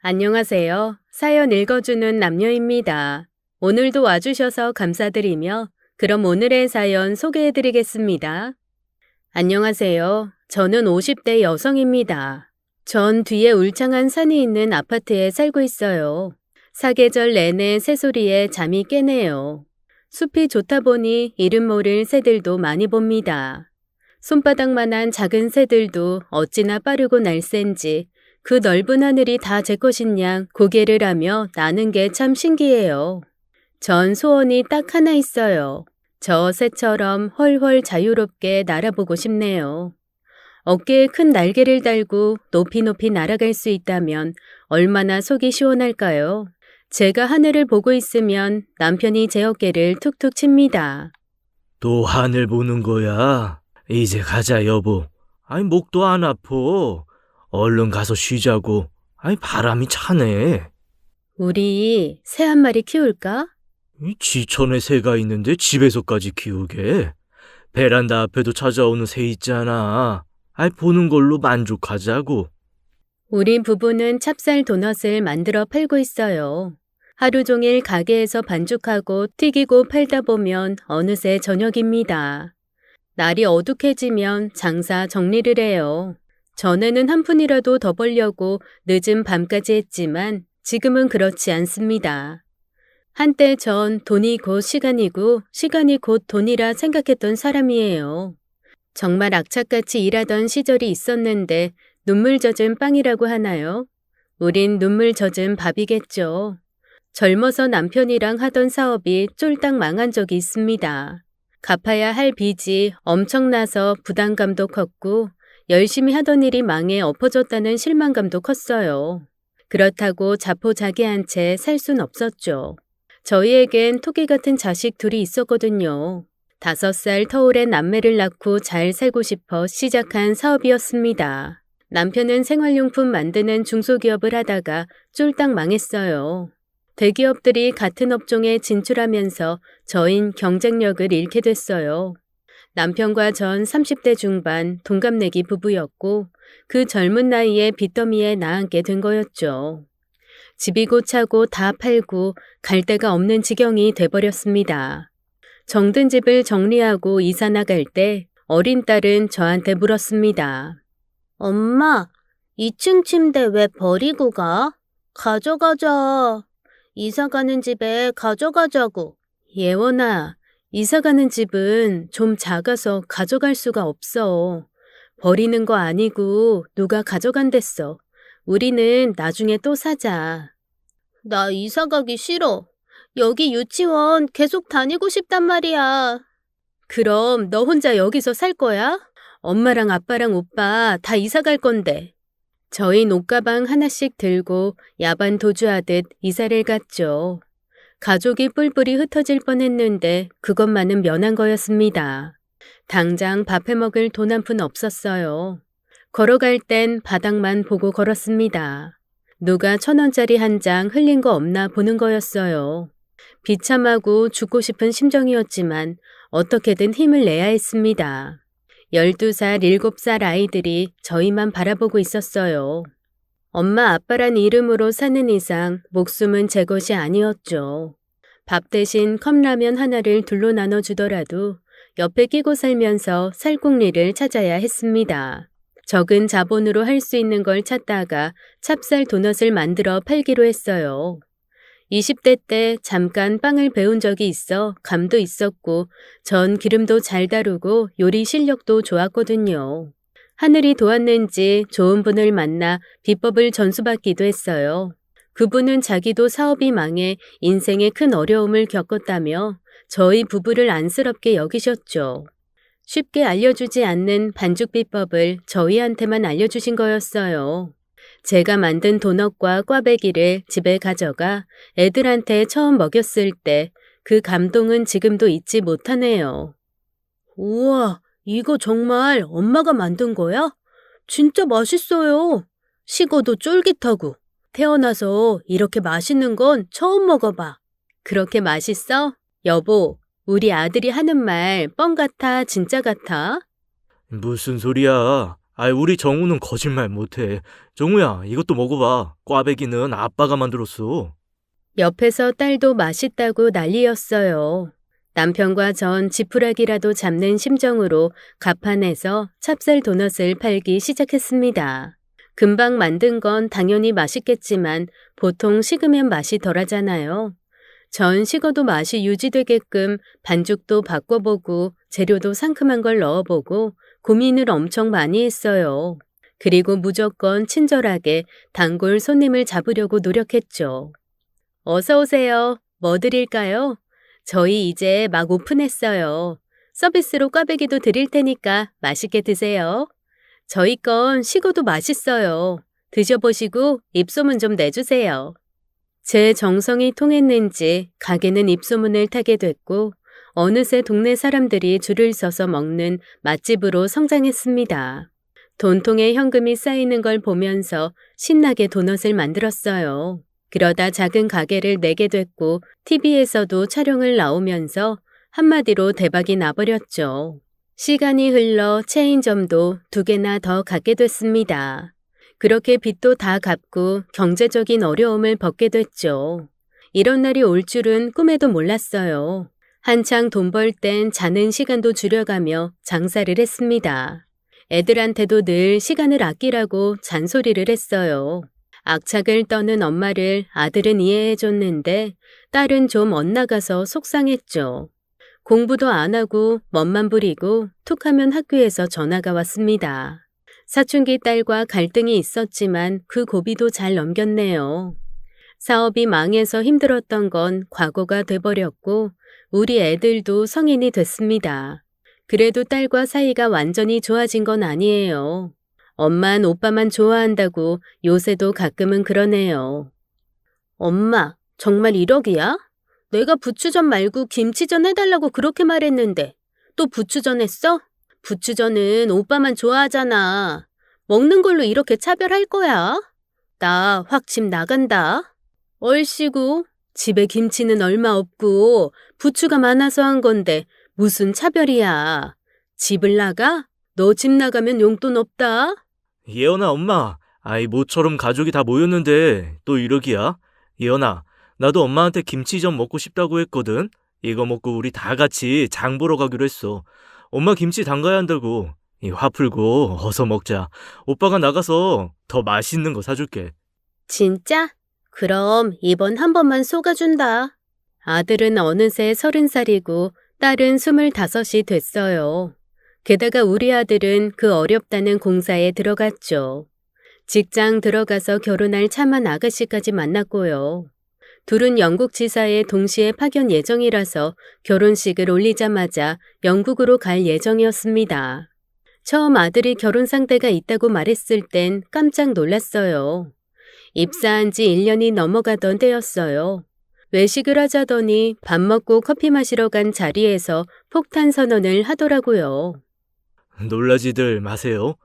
안녕하세요. 사연 읽어주는 남녀입니다. 오늘도 와주셔서 감사드리며 그럼 오늘의 사연 소개해드리겠습니다. 안녕하세요. 저는 50대 여성입니다. 전 뒤에 울창한 산이 있는 아파트에 살고 있어요. 사계절 내내 새소리에 잠이 깨네요. 숲이 좋다 보니 이름 모를 새들도 많이 봅니다. 손바닥만한 작은 새들도 어찌나 빠르고 날쌘지 그 넓은 하늘이 다 제 것인 양 고개를 하며 나는 게 참 신기해요. 전 소원이 딱 하나 있어요. 저 새처럼 훨훨 자유롭게 날아보고 싶네요. 어깨에 큰 날개를 달고 높이 높이 날아갈 수 있다면 얼마나 속이 시원할까요? 제가 하늘을 보고 있으면 남편이 제 어깨를 툭툭 칩니다. 또 하늘 보는 거야? 이제 가자, 여보. 목도 안 아파. 얼른 가서 쉬자고. 바람이 차네. 우리 새 한 마리 키울까? 이 지천에 새가 있는데 집에서까지 키우게? 베란다 앞에도 찾아오는 새 있잖아. 보는 걸로 만족하자고. 우리 부부는 찹쌀 도넛을 만들어 팔고 있어요. 하루 종일 가게에서 반죽하고 튀기고 팔다 보면 어느새 저녁입니다. 날이 어둑해지면 장사 정리를 해요. 전에는 한 푼이라도 더 벌려고 늦은 밤까지 했지만 지금은 그렇지 않습니다. 한때 전 돈이 곧 시간이고 시간이 곧 돈이라 생각했던 사람이에요. 정말 악착같이 일하던 시절이 있었는데 눈물 젖은 빵이라고 하나요? 우린 눈물 젖은 밥이겠죠. 젊어서 남편이랑 하던 사업이 쫄딱 망한 적이 있습니다. 갚아야 할 빚이 엄청나서 부담감도 컸고 열심히 하던 일이 망해 엎어졌다는 실망감도 컸어요. 그렇다고 자포자기한 채 살 순 없었죠. 저희에겐 토끼 같은 자식 둘이 있었거든요. 5살 터울의 남매를 낳고 잘 살고 싶어 시작한 사업이었습니다. 남편은 생활용품 만드는 중소기업을 하다가 쫄딱 망했어요. 대기업들이 같은 업종에 진출하면서 저흰 경쟁력을 잃게 됐어요. 남편과 전 30대 중반 동갑내기 부부였고 그 젊은 나이에 빚더미에 나앉게 된 거였죠. 집이고 차고 다 팔고 갈 데가 없는 지경이 돼버렸습니다. 정든 집을 정리하고 이사 나갈 때 어린 딸은 저한테 물었습니다. 엄마, 2층 침대 왜 버리고 가? 가져가자. 이사 가는 집에 가져가자고. 예원아, 이사 가는 집은 좀 작아서 가져갈 수가 없어. 버리는 거 아니고 누가 가져간댔어. 우리는 나중에 또 사자. 나 이사 가기 싫어. 여기 유치원 계속 다니고 싶단 말이야. 그럼 너 혼자 여기서 살 거야? 엄마랑 아빠랑 오빠 다 이사 갈 건데. 저희 옷가방 하나씩 들고 야반 도주하듯 이사를 갔죠. 가족이 뿔뿔이 흩어질 뻔했는데 그것만은 면한 거였습니다. 당장 밥해 먹을 돈 한 푼 없었어요. 걸어갈 땐 바닥만 보고 걸었습니다. 누가 1,000원짜리 한 장 흘린 거 없나 보는 거였어요. 비참하고 죽고 싶은 심정이었지만 어떻게든 힘을 내야 했습니다. 12살, 7살 아이들이 저희만 바라보고 있었어요. 엄마 아빠란 이름으로 사는 이상 목숨은 제 것이 아니었죠. 밥 대신 컵라면 하나를 둘로 나눠주더라도 옆에 끼고 살면서 살궁리를 찾아야 했습니다. 적은 자본으로 할 수 있는 걸 찾다가 찹쌀 도넛을 만들어 팔기로 했어요. 20대 때 잠깐 빵을 배운 적이 있어 감도 있었고 전 기름도 잘 다루고 요리 실력도 좋았거든요. 하늘이 도왔는지 좋은 분을 만나 비법을 전수받기도 했어요. 그분은 자기도 사업이 망해 인생에 큰 어려움을 겪었다며 저희 부부를 안쓰럽게 여기셨죠. 쉽게 알려주지 않는 반죽 비법을 저희한테만 알려주신 거였어요. 제가 만든 도넛과 꽈배기를 집에 가져가 애들한테 처음 먹였을 때 그 감동은 지금도 잊지 못하네요. 우와, 이거 정말 엄마가 만든 거야? 진짜 맛있어요. 식어도 쫄깃하고. 태어나서 이렇게 맛있는 건 처음 먹어봐. 그렇게 맛있어? 여보, 우리 아들이 하는 말 뻥 같아, 진짜 같아? 무슨 소리야? 아이, 우리 정우는 거짓말 못해. 정우야, 이것도 먹어봐. 꽈배기는 아빠가 만들었어. 옆에서 딸도 맛있다고 난리였어요. 남편과 전 지푸라기라도 잡는 심정으로 가판에서 찹쌀 도넛을 팔기 시작했습니다. 금방 만든 건 당연히 맛있겠지만 보통 식으면 맛이 덜하잖아요. 전 식어도 맛이 유지되게끔 반죽도 바꿔보고 재료도 상큼한 걸 넣어보고 고민을 엄청 많이 했어요. 그리고 무조건 친절하게 단골 손님을 잡으려고 노력했죠. 어서 오세요. 뭐 드릴까요? 저희 이제 막 오픈했어요. 서비스로 꽈배기도 드릴 테니까 맛있게 드세요. 저희 건 식어도 맛있어요. 드셔보시고 입소문 좀 내주세요. 제 정성이 통했는지 가게는 입소문을 타게 됐고 어느새 동네 사람들이 줄을 서서 먹는 맛집으로 성장했습니다. 돈통에 현금이 쌓이는 걸 보면서 신나게 도넛을 만들었어요. 그러다 작은 가게를 내게 됐고 TV에서도 촬영을 나오면서 한마디로 대박이 나버렸죠. 시간이 흘러 체인점도 2개나 더 갖게 됐습니다. 그렇게 빚도 다 갚고 경제적인 어려움을 벗게 됐죠. 이런 날이 올 줄은 꿈에도 몰랐어요. 한창 돈 벌 땐 자는 시간도 줄여가며 장사를 했습니다. 애들한테도 늘 시간을 아끼라고 잔소리를 했어요. 악착을 떠는 엄마를 아들은 이해해줬는데 딸은 좀 엇나가서 속상했죠. 공부도 안 하고 멋만 부리고 툭하면 학교에서 전화가 왔습니다. 사춘기 딸과 갈등이 있었지만 그 고비도 잘 넘겼네요. 사업이 망해서 힘들었던 건 과거가 돼버렸고 우리 애들도 성인이 됐습니다. 그래도 딸과 사이가 완전히 좋아진 건 아니에요. 엄만 오빠만 좋아한다고 요새도 가끔은 그러네요. 엄마, 정말 1억이야? 내가 부추전 말고 김치전 해달라고 그렇게 말했는데 또 부추전 했어? 부추전은 오빠만 좋아하잖아. 먹는 걸로 이렇게 차별할 거야? 나 확 집 나간다. 얼씨구, 집에 김치는 얼마 없고 부추가 많아서 한 건데 무슨 차별이야. 집을 나가? 너 집 나가면 용돈 없다. 예언아, 엄마. 아이, 모처럼 가족이 다 모였는데 또 1억이야? 예언아, 나도 엄마한테 김치전 먹고 싶다고 했거든. 이거 먹고 우리 다 같이 장 보러 가기로 했어. 엄마 김치 담가야 한다고. 화 풀고 어서 먹자. 오빠가 나가서 더 맛있는 거 사줄게. 진짜? 그럼 이번 한 번만 속아준다. 아들은 어느새 30살이고 딸은 25이 됐어요. 게다가 우리 아들은 그 어렵다는 공사에 들어갔죠. 직장 들어가서 결혼할 참한 아가씨까지 만났고요. 둘은 영국 지사에 동시에 파견 예정이라서 결혼식을 올리자마자 영국으로 갈 예정이었습니다. 처음 아들이 결혼 상대가 있다고 말했을 땐 깜짝 놀랐어요. 입사한 지 1년이 넘어가던 때였어요. 외식을 하자더니 밥 먹고 커피 마시러 간 자리에서 폭탄 선언을 하더라고요. 놀라지들 마세요.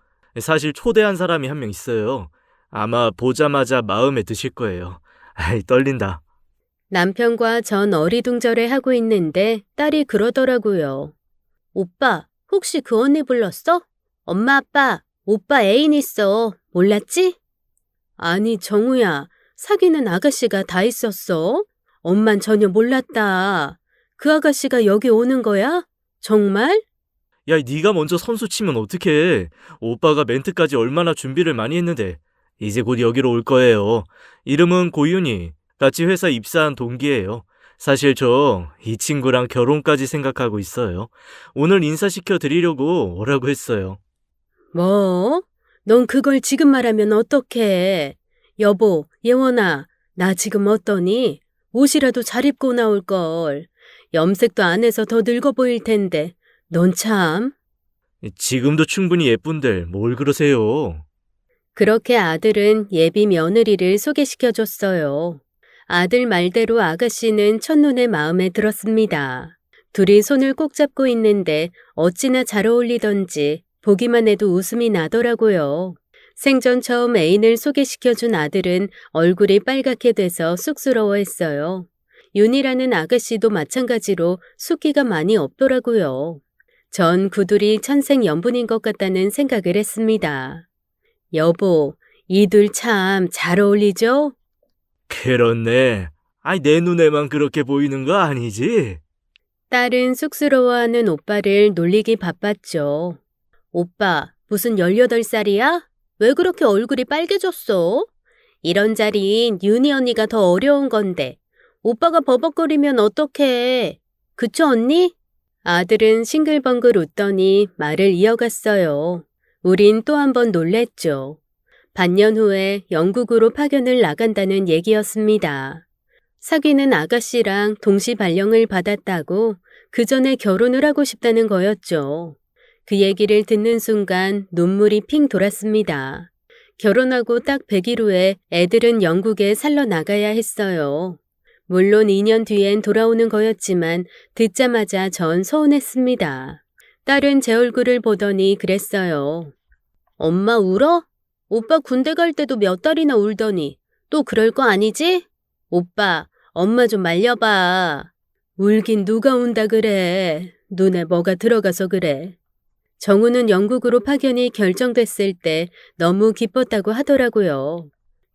사실 초대한 사람이 한 명 있어요. 아마 보자마자 마음에 드실 거예요. 아이, 떨린다. 남편과 전 어리둥절해하고 있는데 딸이 그러더라고요. 오빠, 혹시 그 언니 불렀어? 엄마 아빠, 오빠 애인 있어. 몰랐지? 아니 정우야, 사귀는 아가씨가 다 있었어? 엄만 전혀 몰랐다. 그 아가씨가 여기 오는 거야? 정말? 야, 네가 먼저 선수 치면 어떡해. 오빠가 멘트까지 얼마나 준비를 많이 했는데. 이제 곧 여기로 올 거예요. 이름은 고윤이. 같이 회사 입사한 동기예요. 사실 저 이 친구랑 결혼까지 생각하고 있어요. 오늘 인사시켜 드리려고 오라고 했어요. 뭐? 넌 그걸 지금 말하면 어떡해. 여보, 예원아, 나 지금 어떠니? 옷이라도 잘 입고 나올걸. 염색도 안 해서 더 늙어 보일 텐데. 넌 참. 지금도 충분히 예쁜데 뭘 그러세요? 그렇게 아들은 예비 며느리를 소개시켜줬어요. 아들 말대로 아가씨는 첫눈에 마음에 들었습니다. 둘이 손을 꼭 잡고 있는데 어찌나 잘 어울리던지 보기만 해도 웃음이 나더라고요. 생전 처음 애인을 소개시켜준 아들은 얼굴이 빨갛게 돼서 쑥스러워했어요. 윤이라는 아가씨도 마찬가지로 숫기가 많이 없더라고요. 전 구둘이 천생연분인 것 같다는 생각을 했습니다. 여보, 이 둘 참 잘 어울리죠? 그렇네. 내 눈에만 그렇게 보이는 거 아니지? 딸은 쑥스러워하는 오빠를 놀리기 바빴죠. 오빠, 무슨 18살이야? 왜 그렇게 얼굴이 빨개졌어? 이런 자리인 윤희 언니가 더 어려운 건데 오빠가 버벅거리면 어떡해? 그쵸 언니? 아들은 싱글벙글 웃더니 말을 이어갔어요. 우린 또 한 번 놀랬죠. 반년 후에 영국으로 파견을 나간다는 얘기였습니다. 사귀는 아가씨랑 동시 발령을 받았다고 그 전에 결혼을 하고 싶다는 거였죠. 그 얘기를 듣는 순간 눈물이 핑 돌았습니다. 결혼하고 딱 100일 후에 애들은 영국에 살러 나가야 했어요. 물론 2년 뒤엔 돌아오는 거였지만 듣자마자 전 서운했습니다. 딸은 제 얼굴을 보더니 그랬어요. 엄마 울어? 오빠 군대 갈 때도 몇 달이나 울더니 또 그럴 거 아니지? 오빠, 엄마 좀 말려봐. 울긴 누가 운다 그래. 눈에 뭐가 들어가서 그래. 정우는 영국으로 파견이 결정됐을 때 너무 기뻤다고 하더라고요.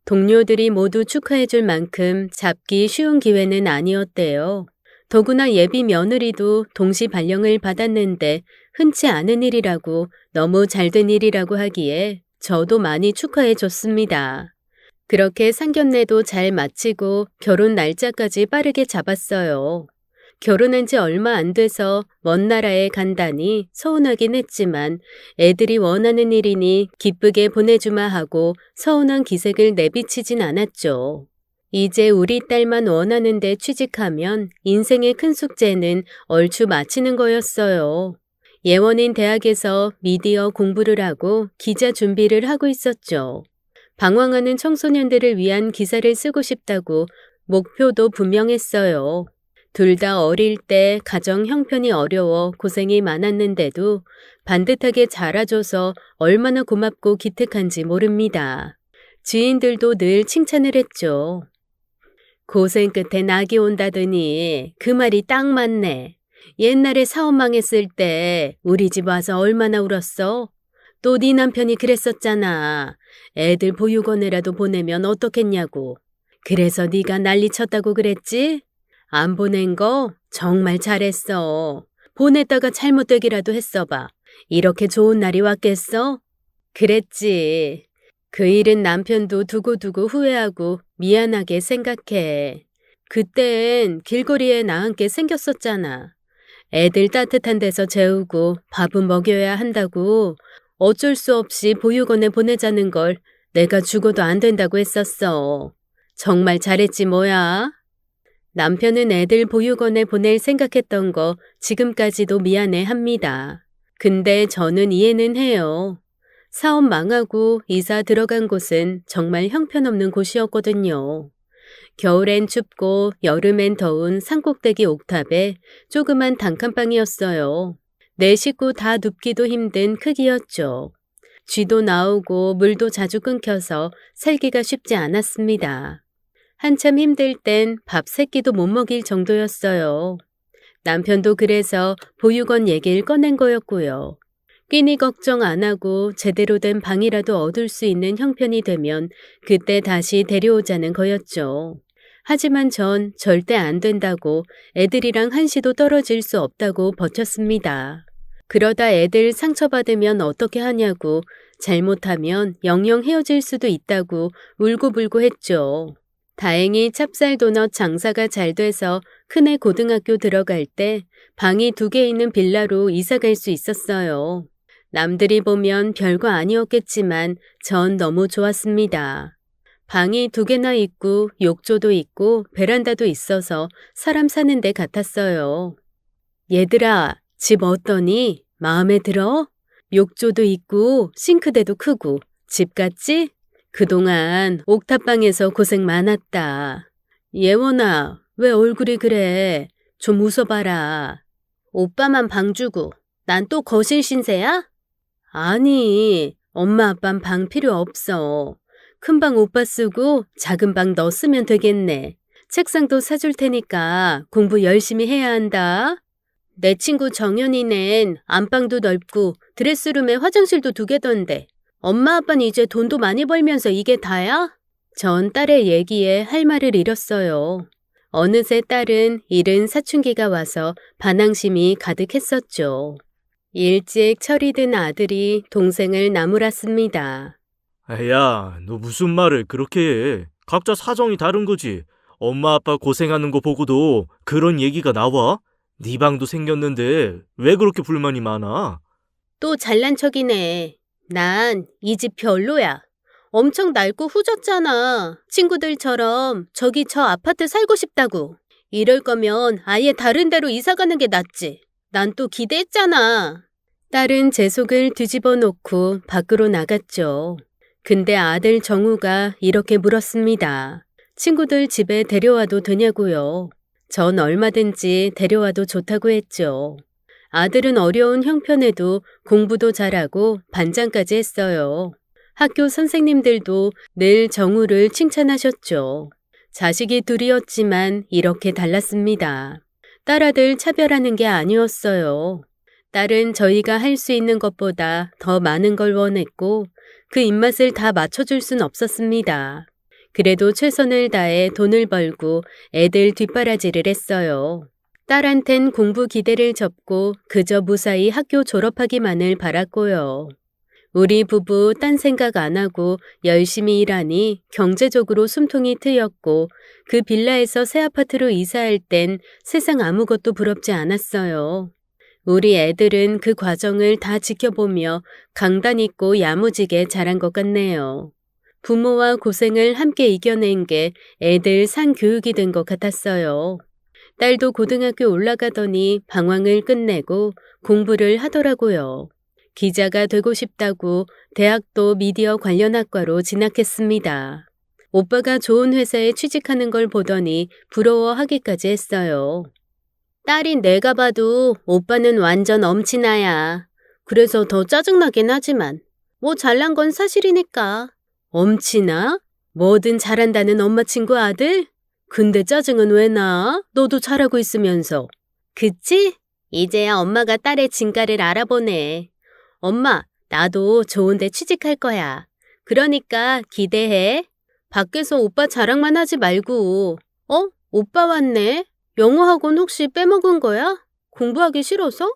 동료들이 모두 축하해줄 만큼 잡기 쉬운 기회는 아니었대요. 더구나 예비 며느리도 동시 발령을 받았는데 흔치 않은 일이라고 너무 잘된 일이라고 하기에 저도 많이 축하해줬습니다. 그렇게 상견례도 잘 마치고 결혼 날짜까지 빠르게 잡았어요. 결혼한 지 얼마 안 돼서 먼 나라에 간다니 서운하긴 했지만 애들이 원하는 일이니 기쁘게 보내주마 하고 서운한 기색을 내비치진 않았죠. 이제 우리 딸만 원하는 데 취직하면 인생의 큰 숙제는 얼추 마치는 거였어요. 예원인 대학에서 미디어 공부를 하고 기자 준비를 하고 있었죠. 방황하는 청소년들을 위한 기사를 쓰고 싶다고 목표도 분명했어요. 둘 다 어릴 때 가정 형편이 어려워 고생이 많았는데도 반듯하게 자라줘서 얼마나 고맙고 기특한지 모릅니다. 지인들도 늘 칭찬을 했죠. 고생 끝에 낙이 온다더니 그 말이 딱 맞네. 옛날에 사업 망했을 때 우리 집 와서 얼마나 울었어? 또 네 남편이 그랬었잖아. 애들 보육원에라도 보내면 어떻겠냐고. 그래서 네가 난리 쳤다고 그랬지? 안 보낸 거 정말 잘했어. 보냈다가 잘못되기라도 했어봐. 이렇게 좋은 날이 왔겠어? 그랬지. 그 일은 남편도 두고두고 후회하고 미안하게 생각해. 그땐 길거리에 나 함께 생겼었잖아. 애들 따뜻한 데서 재우고 밥은 먹여야 한다고 어쩔 수 없이 보육원에 보내자는 걸 내가 죽어도 안 된다고 했었어. 정말 잘했지 뭐야. 남편은 애들 보육원에 보낼 생각했던 거 지금까지도 미안해 합니다. 근데 저는 이해는 해요. 사업 망하고 이사 들어간 곳은 정말 형편없는 곳이었거든요. 겨울엔 춥고 여름엔 더운 산꼭대기 옥탑에 조그만 단칸방이었어요. 네 식구 다 눕기도 힘든 크기였죠. 쥐도 나오고 물도 자주 끊겨서 살기가 쉽지 않았습니다. 한참 힘들 땐 밥 3끼도 못 먹일 정도였어요. 남편도 그래서 보육원 얘기를 꺼낸 거였고요. 끼니 걱정 안 하고 제대로 된 방이라도 얻을 수 있는 형편이 되면 그때 다시 데려오자는 거였죠. 하지만 전 절대 안 된다고 애들이랑 한시도 떨어질 수 없다고 버텼습니다. 그러다 애들 상처받으면 어떻게 하냐고 잘못하면 영영 헤어질 수도 있다고 울고불고 했죠. 다행히 찹쌀도넛 장사가 잘 돼서 큰애 고등학교 들어갈 때 방이 2개 있는 빌라로 이사 갈 수 있었어요. 남들이 보면 별거 아니었겠지만 전 너무 좋았습니다. 방이 2개나 있고 욕조도 있고 베란다도 있어서 사람 사는 데 같았어요. 얘들아, 집 어떠니? 마음에 들어? 욕조도 있고 싱크대도 크고 집 같지? 그동안 옥탑방에서 고생 많았다. 예원아, 왜 얼굴이 그래? 좀 웃어봐라. 오빠만 방 주고 난 또 거실 신세야? 아니, 엄마 아빠는 방 필요 없어. 큰 방 오빠 쓰고 작은 방 너 쓰면 되겠네. 책상도 사줄 테니까 공부 열심히 해야 한다. 내 친구 정연이는 안방도 넓고 드레스룸에 화장실도 2개던데. 엄마 아빠는 이제 돈도 많이 벌면서 이게 다야? 전 딸의 얘기에 할 말을 잃었어요. 어느새 딸은 잃은 사춘기가 와서 반항심이 가득했었죠. 일찍 철이 든 아들이 동생을 나무랐습니다. 야, 너 무슨 말을 그렇게 해? 각자 사정이 다른 거지. 엄마 아빠 고생하는 거 보고도 그런 얘기가 나와? 네 방도 생겼는데 왜 그렇게 불만이 많아? 또 잘난 척이네. 난 이 집 별로야. 엄청 낡고 후졌잖아. 친구들처럼 저기 저 아파트 살고 싶다고. 이럴 거면 아예 다른 데로 이사 가는 게 낫지. 난 또 기대했잖아. 딸은 제 속을 뒤집어 놓고 밖으로 나갔죠. 근데 아들 정우가 이렇게 물었습니다. 친구들 집에 데려와도 되냐고요. 전 얼마든지 데려와도 좋다고 했죠. 아들은 어려운 형편에도 공부도 잘하고 반장까지 했어요. 학교 선생님들도 늘 정우를 칭찬하셨죠. 자식이 둘이었지만 이렇게 달랐습니다. 딸아들 차별하는 게 아니었어요. 딸은 저희가 할 수 있는 것보다 더 많은 걸 원했고 그 입맛을 다 맞춰줄 순 없었습니다. 그래도 최선을 다해 돈을 벌고 애들 뒷바라지를 했어요. 딸한텐 공부 기대를 접고 그저 무사히 학교 졸업하기만을 바랐고요. 우리 부부 딴 생각 안 하고 열심히 일하니 경제적으로 숨통이 트였고 그 빌라에서 새 아파트로 이사할 땐 세상 아무것도 부럽지 않았어요. 우리 애들은 그 과정을 다 지켜보며 강단 있고 야무지게 자란 것 같네요. 부모와 고생을 함께 이겨낸 게 애들 상교육이 된 것 같았어요. 딸도 고등학교 올라가더니 방황을 끝내고 공부를 하더라고요. 기자가 되고 싶다고 대학도 미디어 관련 학과로 진학했습니다. 오빠가 좋은 회사에 취직하는 걸 보더니 부러워하기까지 했어요. 딸인 내가 봐도 오빠는 완전 엄친아야. 그래서 더 짜증나긴 하지만 뭐 잘난 건 사실이니까. 엄친아? 뭐든 잘한다는 엄마 친구 아들? 근데 짜증은 왜 나? 너도 잘하고 있으면서. 그치? 이제야 엄마가 딸의 진가를 알아보네. 엄마, 나도 좋은데 취직할 거야. 그러니까 기대해. 밖에서 오빠 자랑만 하지 말고. 오빠 왔네. 영어 학원 혹시 빼먹은 거야? 공부하기 싫어서?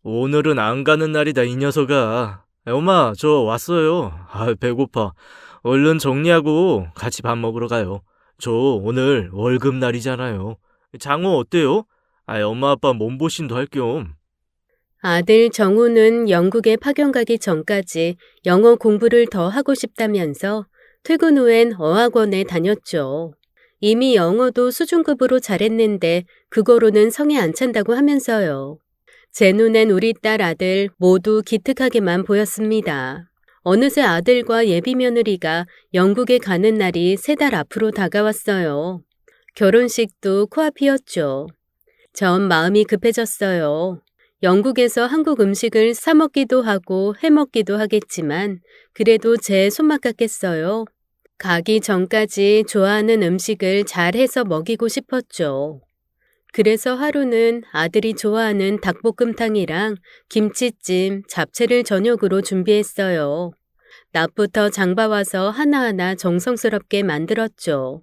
오늘은 안 가는 날이다, 이 녀석아. 엄마, 저 왔어요. 배고파. 얼른 정리하고 같이 밥 먹으러 가요. 저 오늘 월급 날이잖아요. 장호 어때요? 엄마 아빠 몸보신도 할 겸. 아들 정우는 영국에 파견 가기 전까지 영어 공부를 더 하고 싶다면서 퇴근 후엔 어학원에 다녔죠. 이미 영어도 수준급으로 잘했는데 그거로는 성에 안 찬다고 하면서요. 제 눈엔 우리 딸 아들 모두 기특하게만 보였습니다. 어느새 아들과 예비 며느리가 영국에 가는 날이 3달 앞으로 다가왔어요. 결혼식도 코앞이었죠. 전 마음이 급해졌어요. 영국에서 한국 음식을 사 먹기도 하고 해 먹기도 하겠지만 그래도 제 손맛 같겠어요. 가기 전까지 좋아하는 음식을 잘 해서 먹이고 싶었죠. 그래서 하루는 아들이 좋아하는 닭볶음탕이랑 김치찜, 잡채를 저녁으로 준비했어요. 낮부터 장봐와서 하나하나 정성스럽게 만들었죠.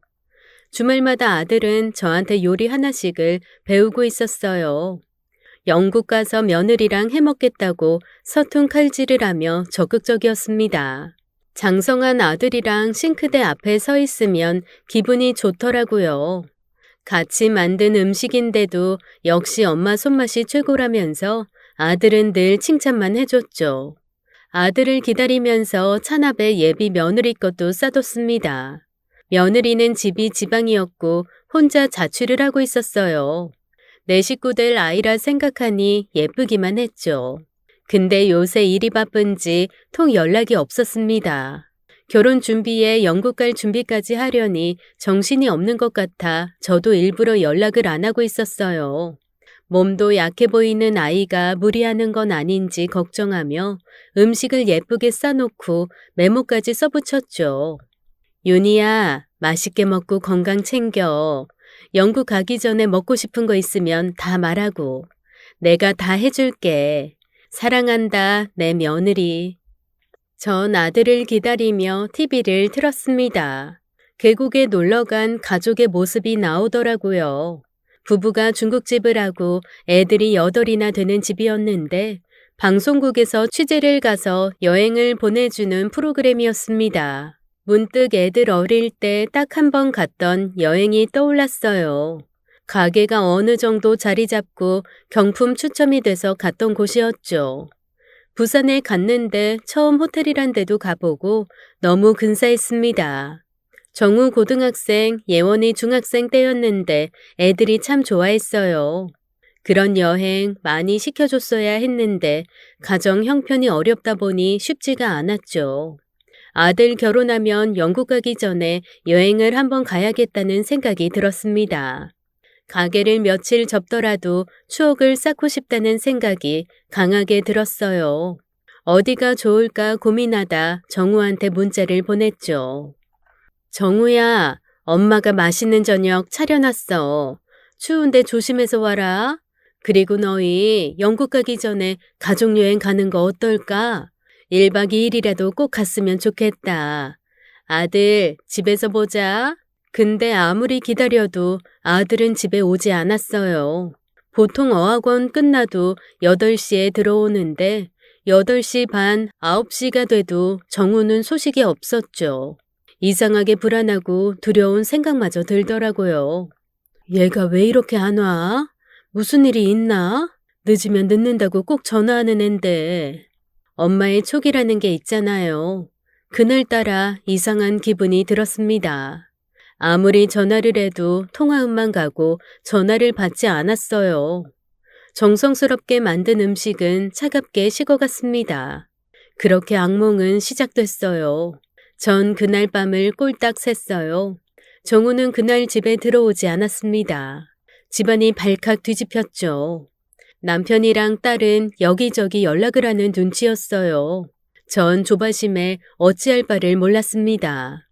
주말마다 아들은 저한테 요리 하나씩을 배우고 있었어요. 영국 가서 며느리랑 해먹겠다고 서툰 칼질을 하며 적극적이었습니다. 장성한 아들이랑 싱크대 앞에 서 있으면 기분이 좋더라고요. 같이 만든 음식인데도 역시 엄마 손맛이 최고라면서 아들은 늘 칭찬만 해줬죠. 아들을 기다리면서 찬압에 예비 며느리 것도 싸뒀습니다. 며느리는 집이 지방이었고 혼자 자취를 하고 있었어요. 내 식구들 아이라 생각하니 예쁘기만 했죠. 근데 요새 일이 바쁜지 통 연락이 없었습니다. 결혼 준비에 영국 갈 준비까지 하려니 정신이 없는 것 같아 저도 일부러 연락을 안 하고 있었어요. 몸도 약해 보이는 아이가 무리하는 건 아닌지 걱정하며 음식을 예쁘게 싸놓고 메모까지 써붙였죠. 윤희야, 맛있게 먹고 건강 챙겨. 영국 가기 전에 먹고 싶은 거 있으면 다 말하고. 내가 다 해줄게. 사랑한다, 내 며느리. 전 아들을 기다리며 TV를 틀었습니다. 계곡에 놀러간 가족의 모습이 나오더라고요. 부부가 중국집을 하고 애들이 8이나 되는 집이었는데 방송국에서 취재를 가서 여행을 보내주는 프로그램이었습니다. 문득 애들 어릴 때 딱 한 번 갔던 여행이 떠올랐어요. 가게가 어느 정도 자리 잡고 경품 추첨이 돼서 갔던 곳이었죠. 부산에 갔는데 처음 호텔이란 데도 가보고 너무 근사했습니다. 정우 고등학생, 예원이 중학생 때였는데 애들이 참 좋아했어요. 그런 여행 많이 시켜줬어야 했는데 가정 형편이 어렵다 보니 쉽지가 않았죠. 아들 결혼하면 영국 가기 전에 여행을 한번 가야겠다는 생각이 들었습니다. 가게를 며칠 접더라도 추억을 쌓고 싶다는 생각이 강하게 들었어요. 어디가 좋을까 고민하다 정우한테 문자를 보냈죠. 정우야, 엄마가 맛있는 저녁 차려놨어. 추운데 조심해서 와라. 그리고 너희 영국 가기 전에 가족여행 가는 거 어떨까? 1박 2일이라도 꼭 갔으면 좋겠다. 아들, 집에서 보자. 근데 아무리 기다려도 아들은 집에 오지 않았어요. 보통 어학원 끝나도 8시에 들어오는데 8시 반, 9시가 돼도 정우는 소식이 없었죠. 이상하게 불안하고 두려운 생각마저 들더라고요. 얘가 왜 이렇게 안 와? 무슨 일이 있나? 늦으면 늦는다고 꼭 전화하는 앤데. 엄마의 촉이라는 게 있잖아요. 그날따라 이상한 기분이 들었습니다. 아무리 전화를 해도 통화음만 가고 전화를 받지 않았어요. 정성스럽게 만든 음식은 차갑게 식어갔습니다. 그렇게 악몽은 시작됐어요. 전 그날 밤을 꼴딱 샜어요. 정우는 그날 집에 들어오지 않았습니다. 집안이 발칵 뒤집혔죠. 남편이랑 딸은 여기저기 연락을 하는 눈치였어요. 전 조바심에 어찌할 바를 몰랐습니다.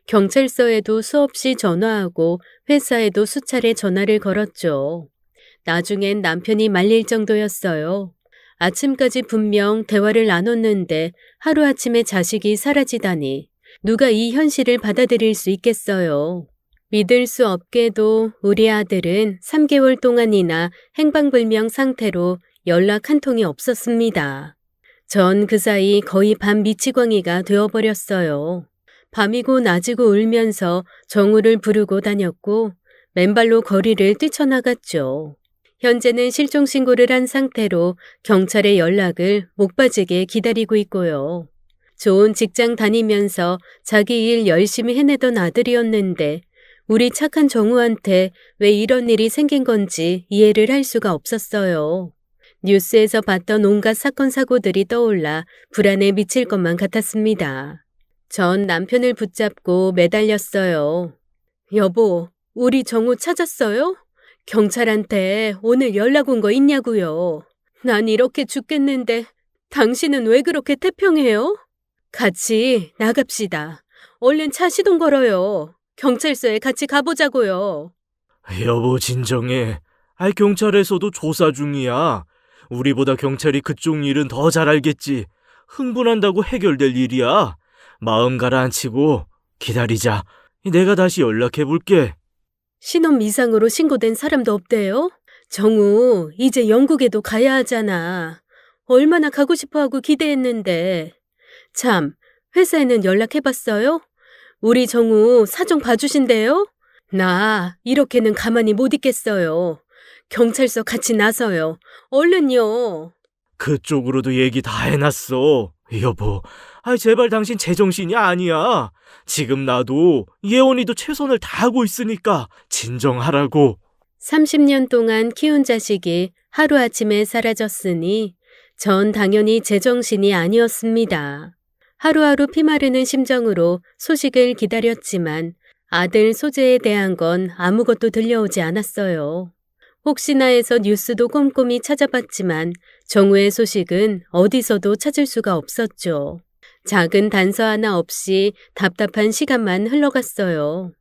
경찰서에도 수없이 전화하고 회사에도 수차례 전화를 걸었죠. 나중엔 남편이 말릴 정도였어요. 아침까지 분명 대화를 나눴는데 하루아침에 자식이 사라지다니 누가 이 현실을 받아들일 수 있겠어요. 믿을 수 없게도 우리 아들은 3개월 동안이나 행방불명 상태로 연락 한 통이 없었습니다. 전 그 사이 거의 반 미치광이가 되어버렸어요. 밤이고 낮이고 울면서 정우를 부르고 다녔고 맨발로 거리를 뛰쳐나갔죠. 현재는 실종신고를 한 상태로 경찰의 연락을 목 빠지게 기다리고 있고요. 좋은 직장 다니면서 자기 일 열심히 해내던 아들이었는데 우리 착한 정우한테 왜 이런 일이 생긴 건지 이해를 할 수가 없었어요. 뉴스에서 봤던 온갖 사건 사고들이 떠올라 불안에 미칠 것만 같았습니다. 전 남편을 붙잡고 매달렸어요. 여보, 우리 정우 찾았어요? 경찰한테 오늘 연락 온 거 있냐고요. 난 이렇게 죽겠는데 당신은 왜 그렇게 태평해요? 같이 나갑시다. 얼른 차 시동 걸어요. 경찰서에 같이 가보자고요. 여보, 진정해. 경찰에서도 조사 중이야. 우리보다 경찰이 그쪽 일은 더 잘 알겠지. 흥분한다고 해결될 일이야. 마음 가라앉히고 기다리자. 내가 다시 연락해볼게. 신원 미상으로 신고된 사람도 없대요? 정우, 이제 영국에도 가야 하잖아. 얼마나 가고 싶어하고 기대했는데. 참, 회사에는 연락해봤어요? 우리 정우 사정 봐주신대요? 나 이렇게는 가만히 못 있겠어요. 경찰서 같이 나서요. 얼른요. 그쪽으로도 얘기 다 해놨어. 여보, 제발 당신 제정신이 아니야. 지금 나도 예원이도 최선을 다하고 있으니까 진정하라고. 30년 동안 키운 자식이 하루아침에 사라졌으니 전 당연히 제정신이 아니었습니다. 하루하루 피마르는 심정으로 소식을 기다렸지만 아들 소재에 대한 건 아무것도 들려오지 않았어요. 혹시나 해서 뉴스도 꼼꼼히 찾아봤지만 정우의 소식은 어디서도 찾을 수가 없었죠. 작은 단서 하나 없이 답답한 시간만 흘러갔어요.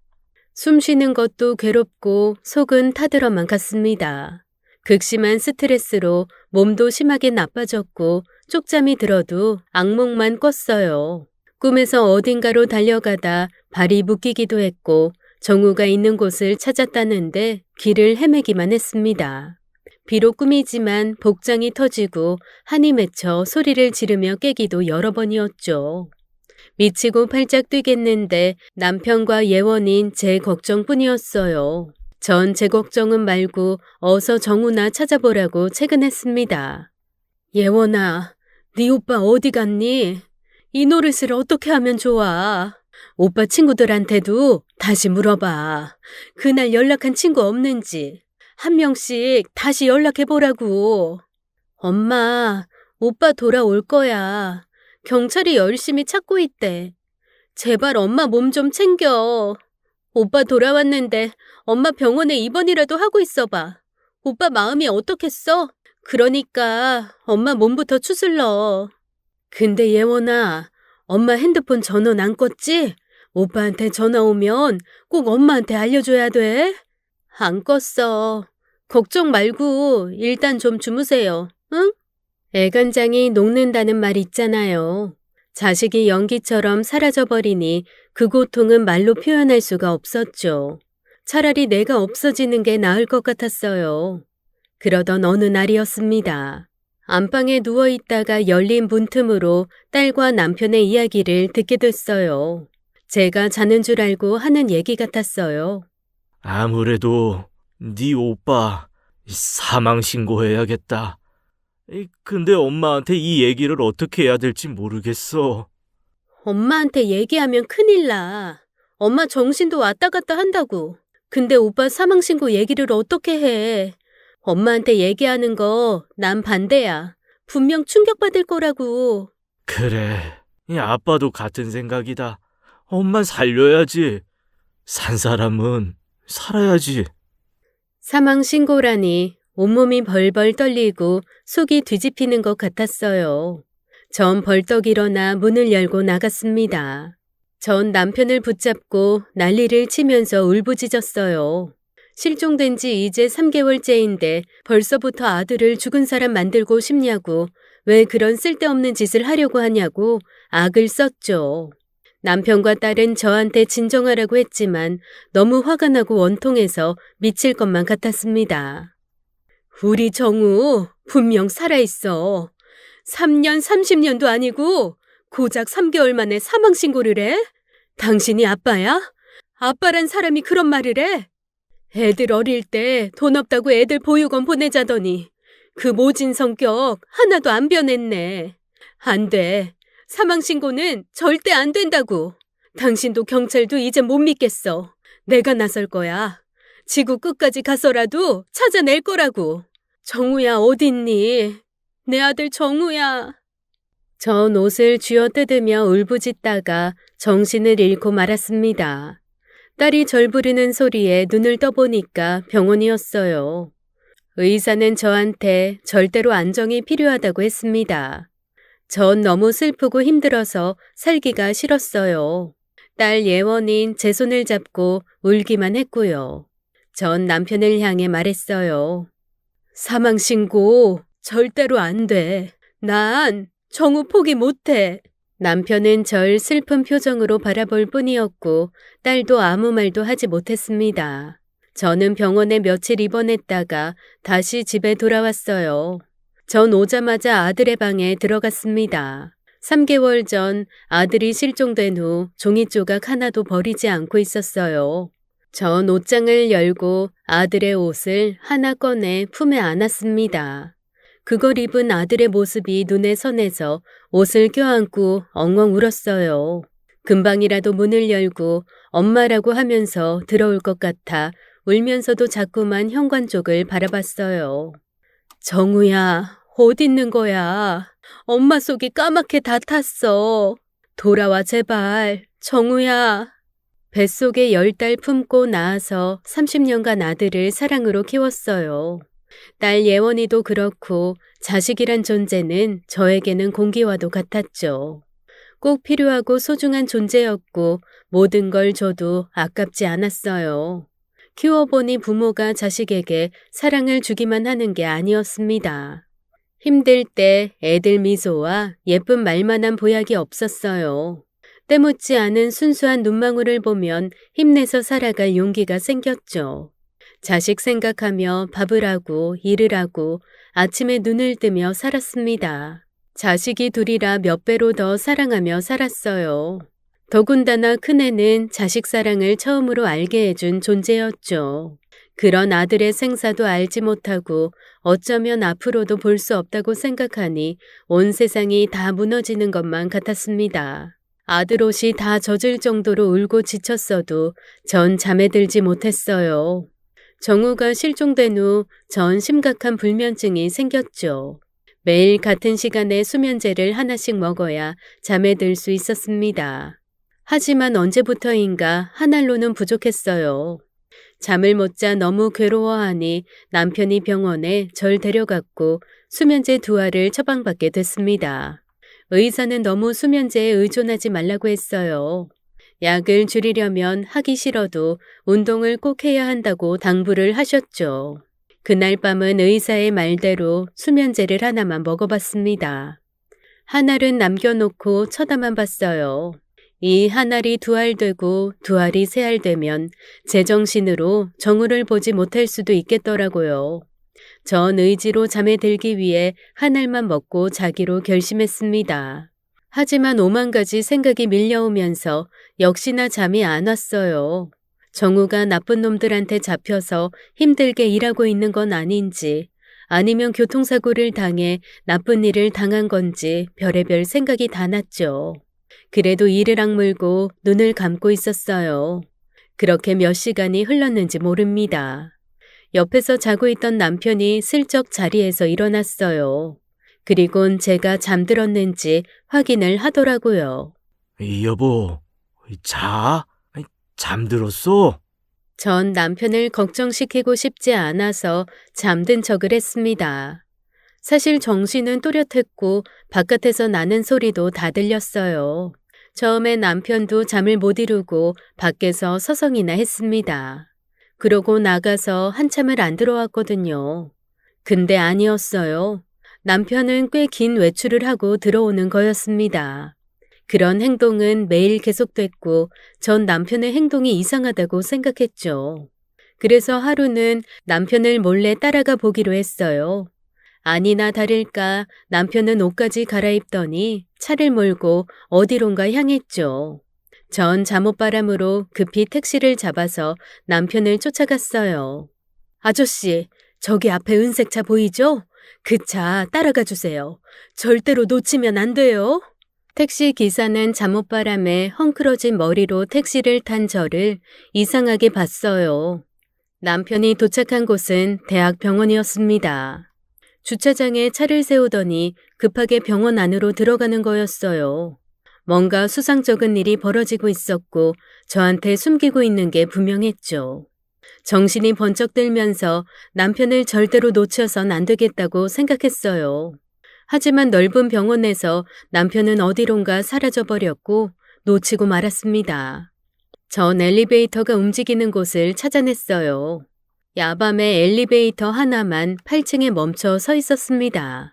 숨 쉬는 것도 괴롭고 속은 타들어만 갔습니다. 극심한 스트레스로 몸도 심하게 나빠졌고 쪽잠이 들어도 악몽만 꿨어요. 꿈에서 어딘가로 달려가다 발이 묶이기도 했고 정우가 있는 곳을 찾았다는데 길을 헤매기만 했습니다. 비록 꿈이지만 복장이 터지고 한이 맺혀 소리를 지르며 깨기도 여러 번이었죠. 미치고 팔짝 뛰겠는데 남편과 예원인 제 걱정뿐이었어요. 전 제 걱정은 말고 어서 정우나 찾아보라고 채근했습니다. 예원아, 네 오빠 어디 갔니? 이 노릇을 어떻게 하면 좋아? 오빠 친구들한테도 다시 물어봐. 그날 연락한 친구 없는지. 한 명씩 다시 연락해보라고. 엄마, 오빠 돌아올 거야. 경찰이 열심히 찾고 있대. 제발 엄마 몸 좀 챙겨. 오빠 돌아왔는데 엄마 병원에 입원이라도 하고 있어봐. 오빠 마음이 어떻겠어? 그러니까 엄마 몸부터 추슬러. 근데 예원아, 엄마 핸드폰 전원 안 껐지? 오빠한테 전화 오면 꼭 엄마한테 알려줘야 돼. 안 껐어. 걱정 말고 일단 좀 주무세요. 응? 애간장이 녹는다는 말 있잖아요. 자식이 연기처럼 사라져버리니 그 고통은 말로 표현할 수가 없었죠. 차라리 내가 없어지는 게 나을 것 같았어요. 그러던 어느 날이었습니다. 안방에 누워있다가 열린 문틈으로 딸과 남편의 이야기를 듣게 됐어요. 제가 자는 줄 알고 하는 얘기 같았어요. 아무래도 네 오빠 사망 신고해야겠다. 근데 엄마한테 이 얘기를 어떻게 해야 될지 모르겠어. 엄마한테 얘기하면 큰일 나. 엄마 정신도 왔다 갔다 한다고. 근데 오빠 사망신고 얘기를 어떻게 해. 엄마한테 얘기하는 거 난 반대야. 분명 충격받을 거라고. 그래, 이 아빠도 같은 생각이다. 엄마 살려야지. 산 사람은 살아야지. 사망신고라니 온몸이 벌벌 떨리고 속이 뒤집히는 것 같았어요. 전 벌떡 일어나 문을 열고 나갔습니다. 전 남편을 붙잡고 난리를 치면서 울부짖었어요. 실종된 지 이제 3개월째인데 벌써부터 아들을 죽은 사람 만들고 싶냐고, 왜 그런 쓸데없는 짓을 하려고 하냐고 악을 썼죠. 남편과 딸은 저한테 진정하라고 했지만 너무 화가 나고 원통해서 미칠 것만 같았습니다. 우리 정우 분명 살아있어. 3년 30년도 아니고 고작 3개월 만에 사망신고를 해? 당신이 아빠야? 아빠란 사람이 그런 말을 해? 애들 어릴 때 돈 없다고 애들 보육원 보내자더니 그 모진 성격 하나도 안 변했네. 안 돼. 사망신고는 절대 안 된다고. 당신도 경찰도 이제 못 믿겠어. 내가 나설 거야. 지구 끝까지 가서라도 찾아낼 거라고. 정우야 어딨니? 내 아들 정우야. 전 옷을 쥐어뜯으며 울부짖다가 정신을 잃고 말았습니다. 딸이 절 부르는 소리에 눈을 떠보니까 병원이었어요. 의사는 저한테 절대로 안정이 필요하다고 했습니다. 전 너무 슬프고 힘들어서 살기가 싫었어요. 딸 예원인 제 손을 잡고 울기만 했고요. 전 남편을 향해 말했어요. 사망신고 절대로 안 돼. 난 정우 포기 못해. 남편은 절 슬픈 표정으로 바라볼 뿐이었고 딸도 아무 말도 하지 못했습니다. 저는 병원에 며칠 입원했다가 다시 집에 돌아왔어요. 전 오자마자 아들의 방에 들어갔습니다. 3개월 전 아들이 실종된 후 종이 조각 하나도 버리지 않고 있었어요. 전 옷장을 열고 아들의 옷을 하나 꺼내 품에 안았습니다. 그걸 입은 아들의 모습이 눈에 선해서 옷을 껴안고 엉엉 울었어요. 금방이라도 문을 열고 엄마라고 하면서 들어올 것 같아 울면서도 자꾸만 현관 쪽을 바라봤어요. 정우야, 어디 있는 거야? 엄마 속이 까맣게 다 탔어. 돌아와 제발, 정우야. 뱃속에 10달 품고 낳아서 30년간 아들을 사랑으로 키웠어요. 딸 예원이도 그렇고 자식이란 존재는 저에게는 공기와도 같았죠. 꼭 필요하고 소중한 존재였고 모든 걸 줘도 아깝지 않았어요. 키워보니 부모가 자식에게 사랑을 주기만 하는 게 아니었습니다. 힘들 때 애들 미소와 예쁜 말만한 보약이 없었어요. 때묻지 않은 순수한 눈망울을 보면 힘내서 살아갈 용기가 생겼죠. 자식 생각하며 밥을 하고 일을 하고 아침에 눈을 뜨며 살았습니다. 자식이 둘이라 몇 배로 더 사랑하며 살았어요. 더군다나 큰애는 자식 사랑을 처음으로 알게 해준 존재였죠. 그런 아들의 생사도 알지 못하고 어쩌면 앞으로도 볼 수 없다고 생각하니 온 세상이 다 무너지는 것만 같았습니다. 아들 옷이 다 젖을 정도로 울고 지쳤어도 전 잠에 들지 못했어요. 정우가 실종된 후 전 심각한 불면증이 생겼죠. 매일 같은 시간에 수면제를 하나씩 먹어야 잠에 들 수 있었습니다. 하지만 언제부터인가 한 알로는 부족했어요. 잠을 못 자 너무 괴로워하니 남편이 병원에 절 데려갔고 수면제 2알을 처방받게 됐습니다. 의사는 너무 수면제에 의존하지 말라고 했어요. 약을 줄이려면 하기 싫어도 운동을 꼭 해야 한다고 당부를 하셨죠. 그날 밤은 의사의 말대로 수면제를 하나만 먹어봤습니다. 한 알은 남겨놓고 쳐다만 봤어요. 이 한 알이 2알 되고 2알이 3알 되면 제정신으로 정우를 보지 못할 수도 있겠더라고요. 전 의지로 잠에 들기 위해 한 알만 먹고 자기로 결심했습니다. 하지만 5만 가지 생각이 밀려오면서 역시나 잠이 안 왔어요. 정우가 나쁜 놈들한테 잡혀서 힘들게 일하고 있는 건 아닌지, 아니면 교통사고를 당해 나쁜 일을 당한 건지 별의별 생각이 다 났죠. 그래도 이를 악물고 눈을 감고 있었어요. 그렇게 몇 시간이 흘렀는지 모릅니다. 옆에서 자고 있던 남편이 슬쩍 자리에서 일어났어요. 그리곤 제가 잠들었는지 확인을 하더라고요. 여보, 자? 잠들었어? 전 남편을 걱정시키고 싶지 않아서 잠든 척을 했습니다. 사실 정신은 또렷했고 바깥에서 나는 소리도 다 들렸어요. 처음에 남편도 잠을 못 이루고 밖에서 서성이나 했습니다. 그러고 나가서 한참을 안 들어왔거든요. 근데 아니었어요. 남편은 꽤 긴 외출을 하고 들어오는 거였습니다. 그런 행동은 매일 계속됐고 전 남편의 행동이 이상하다고 생각했죠. 그래서 하루는 남편을 몰래 따라가 보기로 했어요. 아니나 다를까 남편은 옷까지 갈아입더니 차를 몰고 어디론가 향했죠. 전 잠옷바람으로 급히 택시를 잡아서 남편을 쫓아갔어요. 아저씨, 저기 앞에 은색 차 보이죠? 그 차 따라가 주세요. 절대로 놓치면 안 돼요. 택시 기사는 잠옷바람에 헝클어진 머리로 택시를 탄 저를 이상하게 봤어요. 남편이 도착한 곳은 대학병원이었습니다. 주차장에 차를 세우더니 급하게 병원 안으로 들어가는 거였어요. 뭔가 수상쩍은 일이 벌어지고 있었고 저한테 숨기고 있는 게 분명했죠. 정신이 번쩍 들면서 남편을 절대로 놓쳐선 안 되겠다고 생각했어요. 하지만 넓은 병원에서 남편은 어디론가 사라져버렸고 놓치고 말았습니다. 전 엘리베이터가 움직이는 곳을 찾아냈어요. 야밤에 엘리베이터 하나만 8층에 멈춰 서 있었습니다.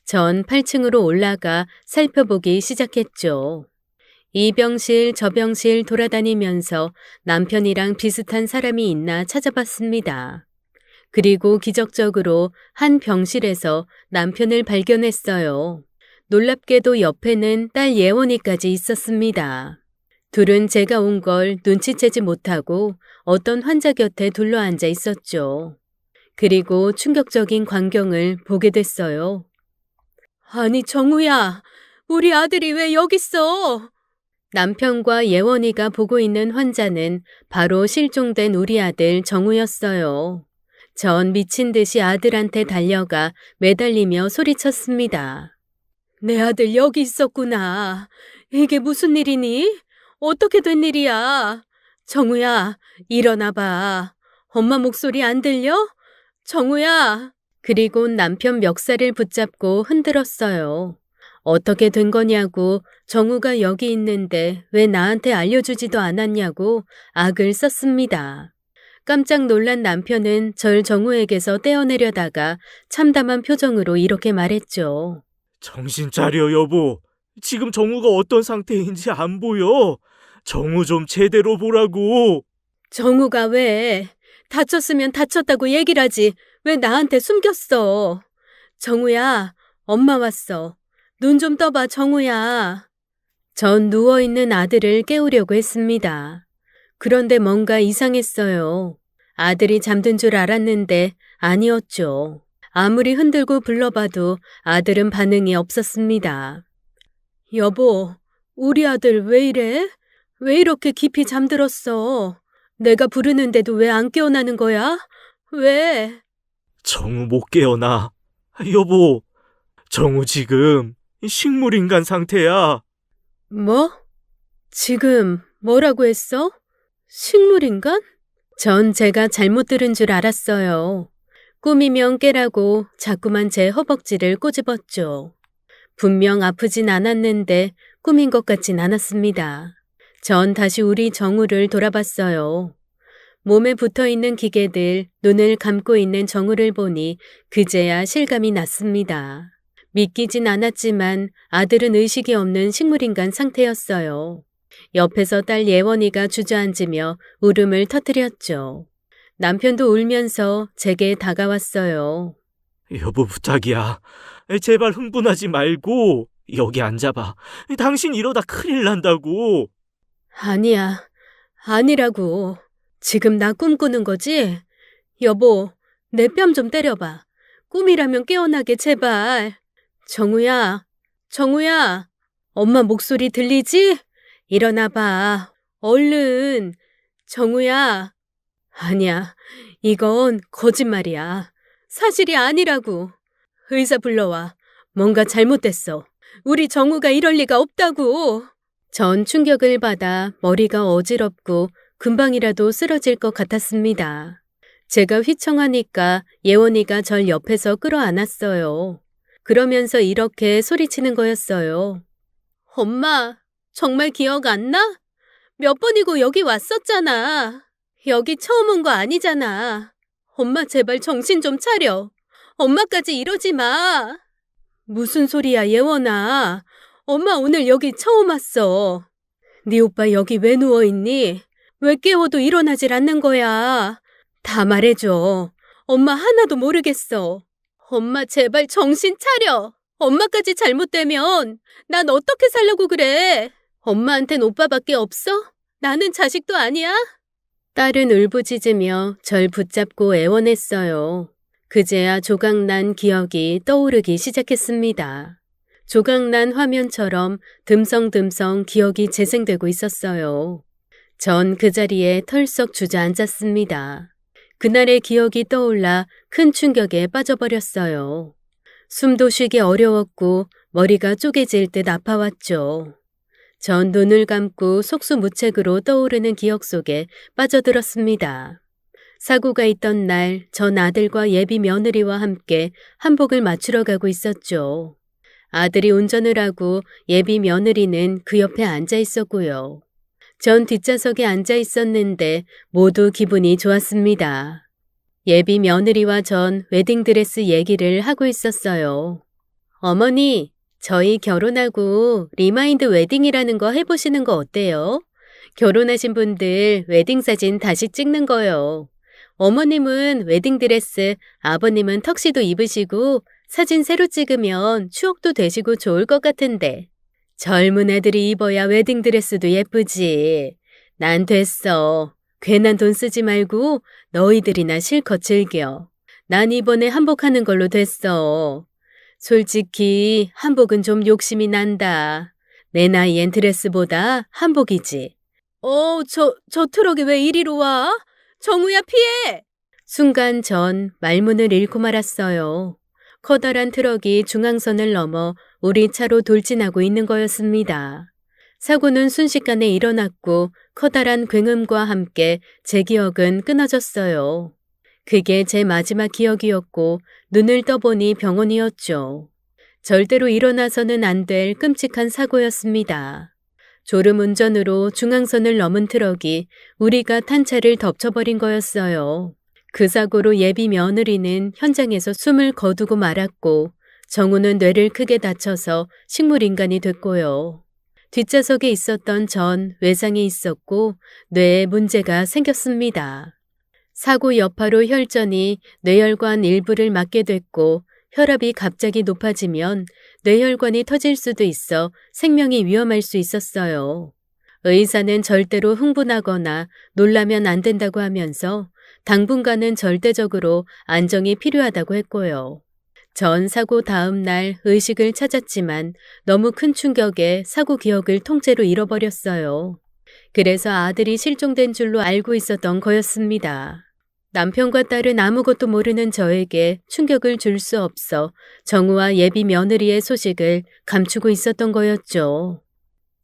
전 8층으로 올라가 살펴보기 시작했죠. 이 병실 저 병실 돌아다니면서 남편이랑 비슷한 사람이 있나 찾아봤습니다. 그리고 기적적으로 한 병실에서 남편을 발견했어요. 놀랍게도 옆에는 딸 예원이까지 있었습니다. 둘은 제가 온 걸 눈치채지 못하고 어떤 환자 곁에 둘러앉아 있었죠. 그리고 충격적인 광경을 보게 됐어요. 아니 정우야, 우리 아들이 왜 여기 있어? 남편과 예원이가 보고 있는 환자는 바로 실종된 우리 아들 정우였어요. 전 미친 듯이 아들한테 달려가 매달리며 소리쳤습니다. 내 아들 여기 있었구나. 이게 무슨 일이니? 어떻게 된 일이야? 정우야, 일어나봐. 엄마 목소리 안 들려? 정우야. 그리고 남편 멱살을 붙잡고 흔들었어요. 어떻게 된 거냐고, 정우가 여기 있는데 왜 나한테 알려주지도 않았냐고 악을 썼습니다. 깜짝 놀란 남편은 절 정우에게서 떼어내려다가 참담한 표정으로 이렇게 말했죠. 정신 차려, 여보. 지금 정우가 어떤 상태인지 안 보여. 정우 좀 제대로 보라고. 정우가 왜? 다쳤으면 다쳤다고 얘기를 하지. 왜 나한테 숨겼어? 정우야, 엄마 왔어. 눈 좀 떠봐, 정우야. 전 누워있는 아들을 깨우려고 했습니다. 그런데 뭔가 이상했어요. 아들이 잠든 줄 알았는데 아니었죠. 아무리 흔들고 불러봐도 아들은 반응이 없었습니다. 여보, 우리 아들 왜 이래? 왜 이렇게 깊이 잠들었어? 내가 부르는데도 왜 안 깨어나는 거야? 왜? 정우 못 깨어나. 여보, 정우 지금 식물인간 상태야. 뭐? 지금 뭐라고 했어? 식물인간? 전 제가 잘못 들은 줄 알았어요. 꿈이면 깨라고 자꾸만 제 허벅지를 꼬집었죠. 분명 아프진 않았는데 꿈인 것 같진 않았습니다. 전 다시 우리 정우를 돌아봤어요. 몸에 붙어있는 기계들, 눈을 감고 있는 정우를 보니 그제야 실감이 났습니다. 믿기진 않았지만 아들은 의식이 없는 식물인간 상태였어요. 옆에서 딸 예원이가 주저앉으며 울음을 터뜨렸죠. 남편도 울면서 제게 다가왔어요. 여보 부탁이야. 제발 흥분하지 말고 여기 앉아봐. 당신 이러다 큰일 난다고. 아니야, 아니라고. 지금 나 꿈꾸는 거지? 여보, 내 뺨 좀 때려봐. 꿈이라면 깨어나게 제발. 정우야, 정우야, 엄마 목소리 들리지? 일어나봐. 얼른. 정우야. 아니야, 이건 거짓말이야. 사실이 아니라고. 의사 불러와. 뭔가 잘못됐어. 우리 정우가 이럴 리가 없다고. 전 충격을 받아 머리가 어지럽고 금방이라도 쓰러질 것 같았습니다. 제가 휘청하니까 예원이가 절 옆에서 끌어안았어요. 그러면서 이렇게 소리치는 거였어요. 엄마, 정말 기억 안 나? 몇 번이고 여기 왔었잖아. 여기 처음 온 거 아니잖아. 엄마 제발 정신 좀 차려. 엄마까지 이러지 마. 무슨 소리야, 예원아. 엄마 오늘 여기 처음 왔어. 네 오빠 여기 왜 누워있니? 왜 깨워도 일어나질 않는 거야? 다 말해줘. 엄마 하나도 모르겠어. 엄마 제발 정신 차려. 엄마까지 잘못되면 난 어떻게 살려고 그래? 엄마한텐 오빠밖에 없어? 나는 자식도 아니야? 딸은 울부짖으며 절 붙잡고 애원했어요. 그제야 조각난 기억이 떠오르기 시작했습니다. 조각난 화면처럼 듬성듬성 기억이 재생되고 있었어요. 전 그 자리에 털썩 주저앉았습니다. 그날의 기억이 떠올라 큰 충격에 빠져버렸어요. 숨도 쉬기 어려웠고 머리가 쪼개질 듯 아파왔죠. 전 눈을 감고 속수무책으로 떠오르는 기억 속에 빠져들었습니다. 사고가 있던 날 전 아들과 예비 며느리와 함께 한복을 맞추러 가고 있었죠. 아들이 운전을 하고 예비 며느리는 그 옆에 앉아 있었고요. 전 뒷좌석에 앉아 있었는데 모두 기분이 좋았습니다. 예비 며느리와 전 웨딩드레스 얘기를 하고 있었어요. 어머니, 저희 결혼하고 리마인드 웨딩이라는 거 해보시는 거 어때요? 결혼하신 분들 웨딩 사진 다시 찍는 거요. 어머님은 웨딩드레스, 아버님은 턱시도 입으시고 사진 새로 찍으면 추억도 되시고 좋을 것 같은데. 젊은 애들이 입어야 웨딩드레스도 예쁘지. 난 됐어. 괜한 돈 쓰지 말고 너희들이나 실컷 즐겨. 난 이번에 한복하는 걸로 됐어. 솔직히 한복은 좀 욕심이 난다. 내 나이엔 드레스보다 한복이지. 저 트럭이 왜 이리로 와? 정우야 피해! 순간 전 말문을 잃고 말았어요. 커다란 트럭이 중앙선을 넘어 우리 차로 돌진하고 있는 거였습니다. 사고는 순식간에 일어났고 커다란 굉음과 함께 제 기억은 끊어졌어요. 그게 제 마지막 기억이었고 눈을 떠보니 병원이었죠. 절대로 일어나서는 안 될 끔찍한 사고였습니다. 졸음운전으로 중앙선을 넘은 트럭이 우리가 탄 차를 덮쳐버린 거였어요. 그 사고로 예비 며느리는 현장에서 숨을 거두고 말았고 정우는 뇌를 크게 다쳐서 식물인간이 됐고요. 뒷좌석에 있었던 전 외상이 있었고 뇌에 문제가 생겼습니다. 사고 여파로 혈전이 뇌혈관 일부를 막게 됐고 혈압이 갑자기 높아지면 뇌혈관이 터질 수도 있어 생명이 위험할 수 있었어요. 의사는 절대로 흥분하거나 놀라면 안 된다고 하면서 당분간은 절대적으로 안정이 필요하다고 했고요. 전 사고 다음 날 의식을 찾았지만 너무 큰 충격에 사고 기억을 통째로 잃어버렸어요. 그래서 아들이 실종된 줄로 알고 있었던 거였습니다. 남편과 딸은 아무것도 모르는 저에게 충격을 줄 수 없어 정우와 예비 며느리의 소식을 감추고 있었던 거였죠.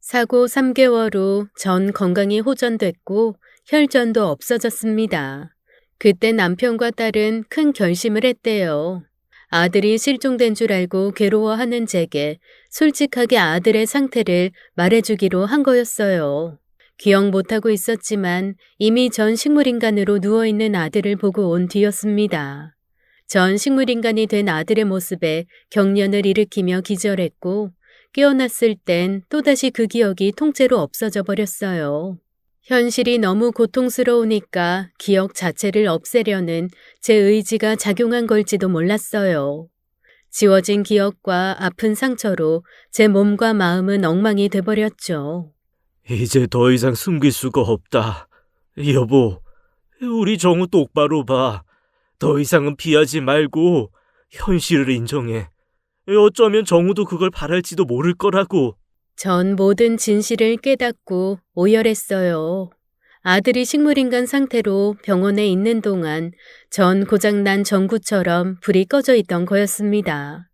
사고 3개월 후 전 건강이 호전됐고 혈전도 없어졌습니다. 그때 남편과 딸은 큰 결심을 했대요. 아들이 실종된 줄 알고 괴로워하는 제게 솔직하게 아들의 상태를 말해주기로 한 거였어요. 기억 못하고 있었지만 이미 전 식물인간으로 누워있는 아들을 보고 온 뒤였습니다. 전 식물인간이 된 아들의 모습에 경련을 일으키며 기절했고 깨어났을 땐 또다시 그 기억이 통째로 없어져 버렸어요. 현실이 너무 고통스러우니까 기억 자체를 없애려는 제 의지가 작용한 걸지도 몰랐어요. 지워진 기억과 아픈 상처로 제 몸과 마음은 엉망이 돼버렸죠. 이제 더 이상 숨길 수가 없다. 여보, 우리 정우 똑바로 봐. 더 이상은 피하지 말고 현실을 인정해. 어쩌면 정우도 그걸 바랄지도 모를 거라고. 전 모든 진실을 깨닫고 오열했어요. 아들이 식물인간 상태로 병원에 있는 동안 전 고장난 전구처럼 불이 꺼져 있던 거였습니다.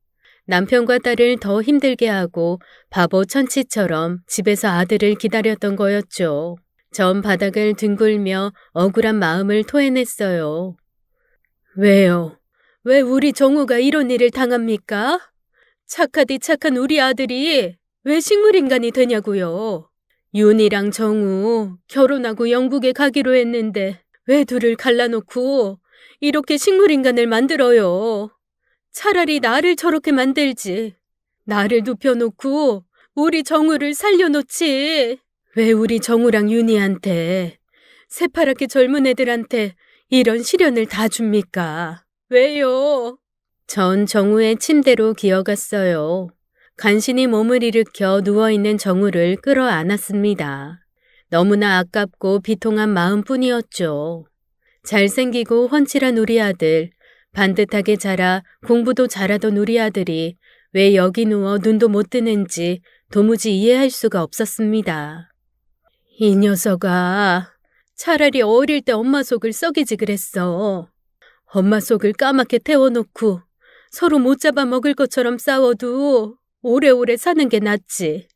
남편과 딸을 더 힘들게 하고 바보 천치처럼 집에서 아들을 기다렸던 거였죠. 전 바닥을 뒹굴며 억울한 마음을 토해냈어요. 왜요? 왜 우리 정우가 이런 일을 당합니까? 착하디 착한 우리 아들이 왜 식물인간이 되냐고요? 윤이랑 정우 결혼하고 영국에 가기로 했는데 왜 둘을 갈라놓고 이렇게 식물인간을 만들어요? 차라리 나를 저렇게 만들지. 나를 눕혀놓고 우리 정우를 살려놓지. 왜 우리 정우랑 윤이한테 새파랗게 젊은 애들한테 이런 시련을 다 줍니까? 왜요? 전 정우의 침대로 기어갔어요. 간신히 몸을 일으켜 누워있는 정우를 끌어안았습니다. 너무나 아깝고 비통한 마음뿐이었죠. 잘생기고 훤칠한 우리 아들, 반듯하게 자라 공부도 잘하던 우리 아들이 왜 여기 누워 눈도 못 뜨는지 도무지 이해할 수가 없었습니다. 이 녀석아, 차라리 어릴 때 엄마 속을 썩이지 그랬어. 엄마 속을 까맣게 태워놓고 서로 못 잡아먹을 것처럼 싸워도 오래오래 사는 게 낫지.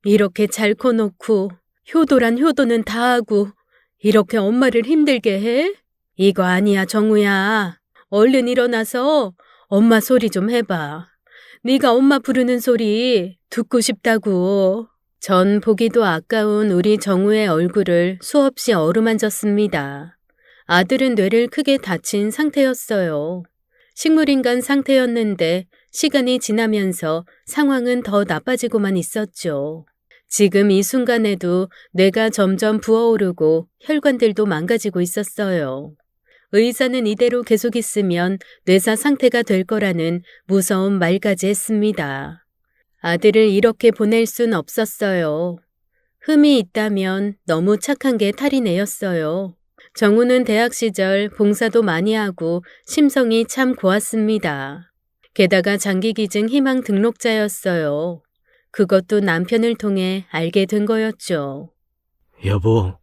이렇게 잘 커놓고 효도란 효도는 다 하고 이렇게 엄마를 힘들게 해? 이거 아니야, 정우야. 얼른 일어나서 엄마 소리 좀 해봐. 네가 엄마 부르는 소리 듣고 싶다고. 전 보기도 아까운 우리 정우의 얼굴을 수없이 어루만졌습니다. 아들은 뇌를 크게 다친 상태였어요. 식물인간 상태였는데 시간이 지나면서 상황은 더 나빠지고만 있었죠. 지금 이 순간에도 뇌가 점점 부어오르고 혈관들도 망가지고 있었어요. 의사는 이대로 계속 있으면 뇌사 상태가 될 거라는 무서운 말까지 했습니다. 아들을 이렇게 보낼 순 없었어요. 흠이 있다면 너무 착한 게 탈이네였어요. 정우는 대학 시절 봉사도 많이 하고 심성이 참 고왔습니다. 게다가 장기기증 희망 등록자였어요. 그것도 남편을 통해 알게 된 거였죠. 여보,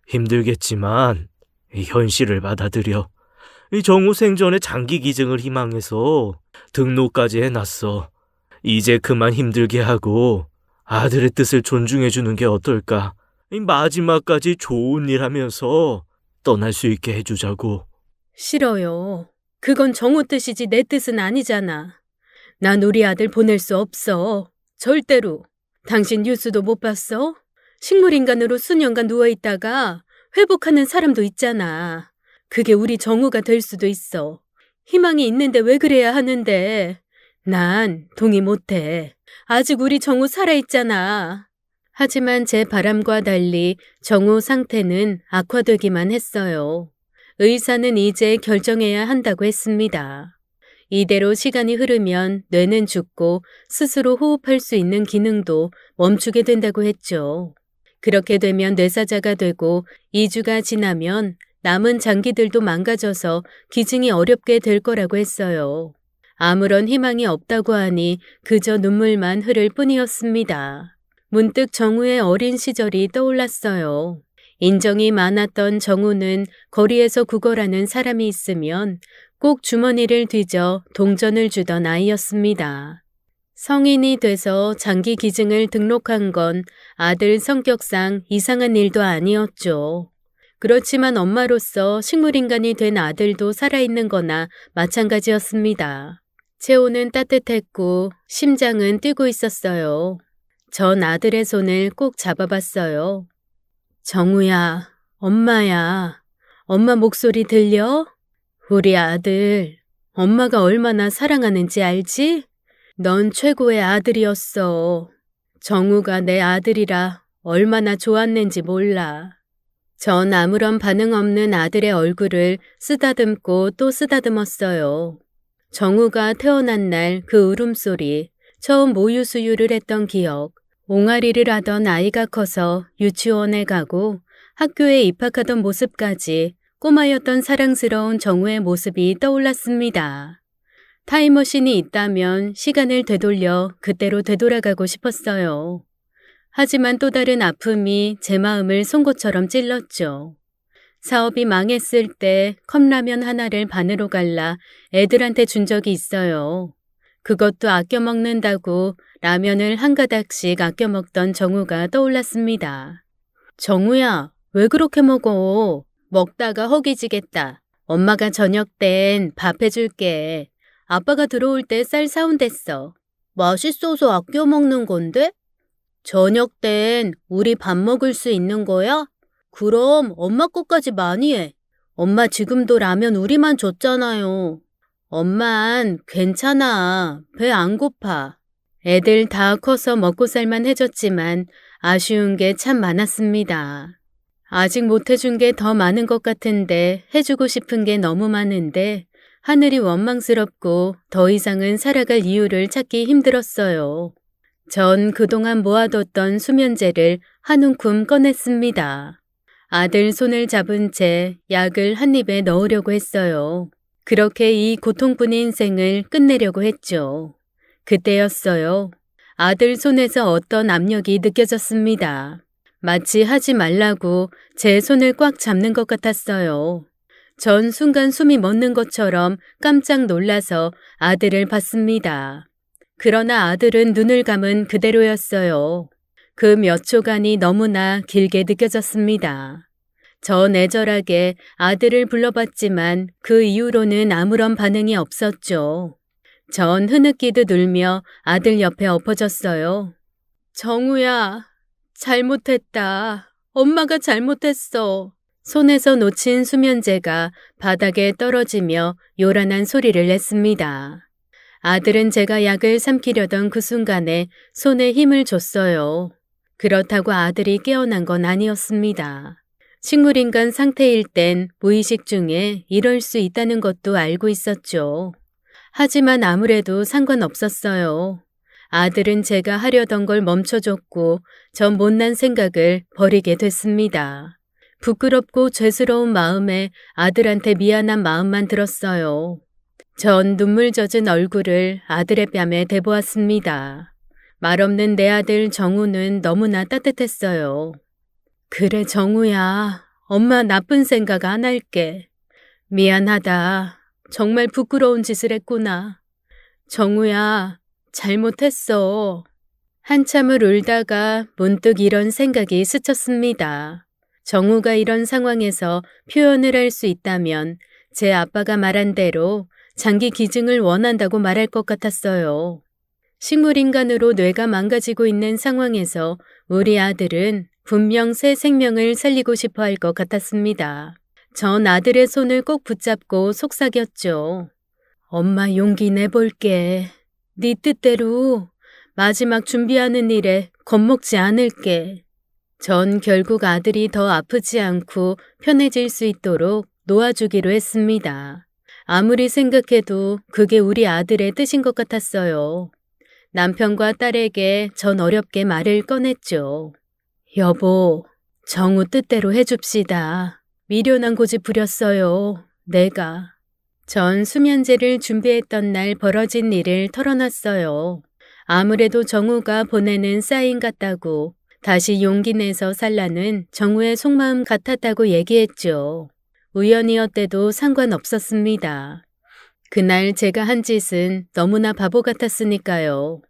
힘들겠지만 이 현실을 받아들여. 이 정우 생전에 장기 기증을 희망해서 등록까지 해놨어. 이제 그만 힘들게 하고 아들의 뜻을 존중해주는 게 어떨까? 이 마지막까지 좋은 일 하면서 떠날 수 있게 해주자고. 싫어요. 그건 정우 뜻이지 내 뜻은 아니잖아. 난 우리 아들 보낼 수 없어. 절대로. 당신 뉴스도 못 봤어? 식물인간으로 수년간 누워있다가 회복하는 사람도 있잖아. 그게 우리 정우가 될 수도 있어. 희망이 있는데 왜 그래야 하는데. 난 동의 못해. 아직 우리 정우 살아있잖아. 하지만 제 바람과 달리 정우 상태는 악화되기만 했어요. 의사는 이제 결정해야 한다고 했습니다. 이대로 시간이 흐르면 뇌는 죽고 스스로 호흡할 수 있는 기능도 멈추게 된다고 했죠. 그렇게 되면 뇌사자가 되고 2주가 지나면 남은 장기들도 망가져서 기증이 어렵게 될 거라고 했어요. 아무런 희망이 없다고 하니 그저 눈물만 흐를 뿐이었습니다. 문득 정우의 어린 시절이 떠올랐어요. 인정이 많았던 정우는 거리에서 구걸하는 사람이 있으면 꼭 주머니를 뒤져 동전을 주던 아이였습니다. 성인이 돼서 장기 기증을 등록한 건 아들 성격상 이상한 일도 아니었죠. 그렇지만 엄마로서 식물인간이 된 아들도 살아있는 거나 마찬가지였습니다. 체온은 따뜻했고 심장은 뛰고 있었어요. 전 아들의 손을 꼭 잡아봤어요. 정우야, 엄마야. 엄마 목소리 들려? 우리 아들, 엄마가 얼마나 사랑하는지 알지? 넌 최고의 아들이었어. 정우가 내 아들이라 얼마나 좋았는지 몰라. 전 아무런 반응 없는 아들의 얼굴을 쓰다듬고 또 쓰다듬었어요. 정우가 태어난 날 그 울음소리, 처음 모유 수유를 했던 기억, 옹알이를 하던 아이가 커서 유치원에 가고 학교에 입학하던 모습까지 꼬마였던 사랑스러운 정우의 모습이 떠올랐습니다. 타임머신이 있다면 시간을 되돌려 그때로 되돌아가고 싶었어요. 하지만 또 다른 아픔이 제 마음을 송곳처럼 찔렀죠. 사업이 망했을 때 컵라면 하나를 반으로 갈라 애들한테 준 적이 있어요. 그것도 아껴 먹는다고 라면을 한 가닥씩 아껴 먹던 정우가 떠올랐습니다. 정우야, 왜 그렇게 먹어? 먹다가 허기지겠다. 엄마가 저녁 땐 밥 해줄게. 아빠가 들어올 때 쌀 사온댔어. 맛있어서 아껴 먹는 건데? 저녁 땐 우리 밥 먹을 수 있는 거야? 그럼 엄마 것까지 많이 해. 엄마 지금도 라면 우리만 줬잖아요. 엄만 괜찮아. 배 안 고파. 애들 다 커서 먹고 살만 해줬지만 아쉬운 게 참 많았습니다. 아직 못 해준 게 더 많은 것 같은데 해주고 싶은 게 너무 많은데 하늘이 원망스럽고 더 이상은 살아갈 이유를 찾기 힘들었어요. 전 그동안 모아뒀던 수면제를 한 움큼 꺼냈습니다. 아들 손을 잡은 채 약을 한 입에 넣으려고 했어요. 그렇게 이 고통뿐인 인생을 끝내려고 했죠. 그때였어요. 아들 손에서 어떤 압력이 느껴졌습니다. 마치 하지 말라고 제 손을 꽉 잡는 것 같았어요. 전 순간 숨이 멎는 것처럼 깜짝 놀라서 아들을 봤습니다. 그러나 아들은 눈을 감은 그대로였어요. 그 몇 초간이 너무나 길게 느껴졌습니다. 저 애절하게 아들을 불러봤지만 그 이후로는 아무런 반응이 없었죠. 전 흐느끼듯 울며 아들 옆에 엎어졌어요. 정우야, 잘못했다. 엄마가 잘못했어. 손에서 놓친 수면제가 바닥에 떨어지며 요란한 소리를 냈습니다. 아들은 제가 약을 삼키려던 그 순간에 손에 힘을 줬어요. 그렇다고 아들이 깨어난 건 아니었습니다. 식물인간 상태일 땐 무의식 중에 이럴 수 있다는 것도 알고 있었죠. 하지만 아무래도 상관없었어요. 아들은 제가 하려던 걸 멈춰줬고 전 못난 생각을 버리게 됐습니다. 부끄럽고 죄스러운 마음에 아들한테 미안한 마음만 들었어요. 전 눈물 젖은 얼굴을 아들의 뺨에 대보았습니다. 말없는 내 아들 정우는 너무나 따뜻했어요. 그래 정우야, 엄마 나쁜 생각 안 할게. 미안하다. 정말 부끄러운 짓을 했구나. 정우야, 잘못했어. 한참을 울다가 문득 이런 생각이 스쳤습니다. 정우가 이런 상황에서 표현을 할 수 있다면 제 아빠가 말한 대로 장기 기증을 원한다고 말할 것 같았어요. 식물인간으로 뇌가 망가지고 있는 상황에서 우리 아들은 분명 새 생명을 살리고 싶어 할 것 같았습니다. 전 아들의 손을 꼭 붙잡고 속삭였죠. 엄마 용기 내볼게. 네 뜻대로 마지막 준비하는 일에 겁먹지 않을게. 전 결국 아들이 더 아프지 않고 편해질 수 있도록 놓아주기로 했습니다. 아무리 생각해도 그게 우리 아들의 뜻인 것 같았어요. 남편과 딸에게 전 어렵게 말을 꺼냈죠. 여보, 정우 뜻대로 해줍시다. 미련한 고집 부렸어요. 내가. 전 수면제를 준비했던 날 벌어진 일을 털어놨어요. 아무래도 정우가 보내는 사인 같다고, 다시 용기 내서 살라는 정우의 속마음 같았다고 얘기했죠. 우연이었대도 상관없었습니다. 그날 제가 한 짓은 너무나 바보 같았으니까요.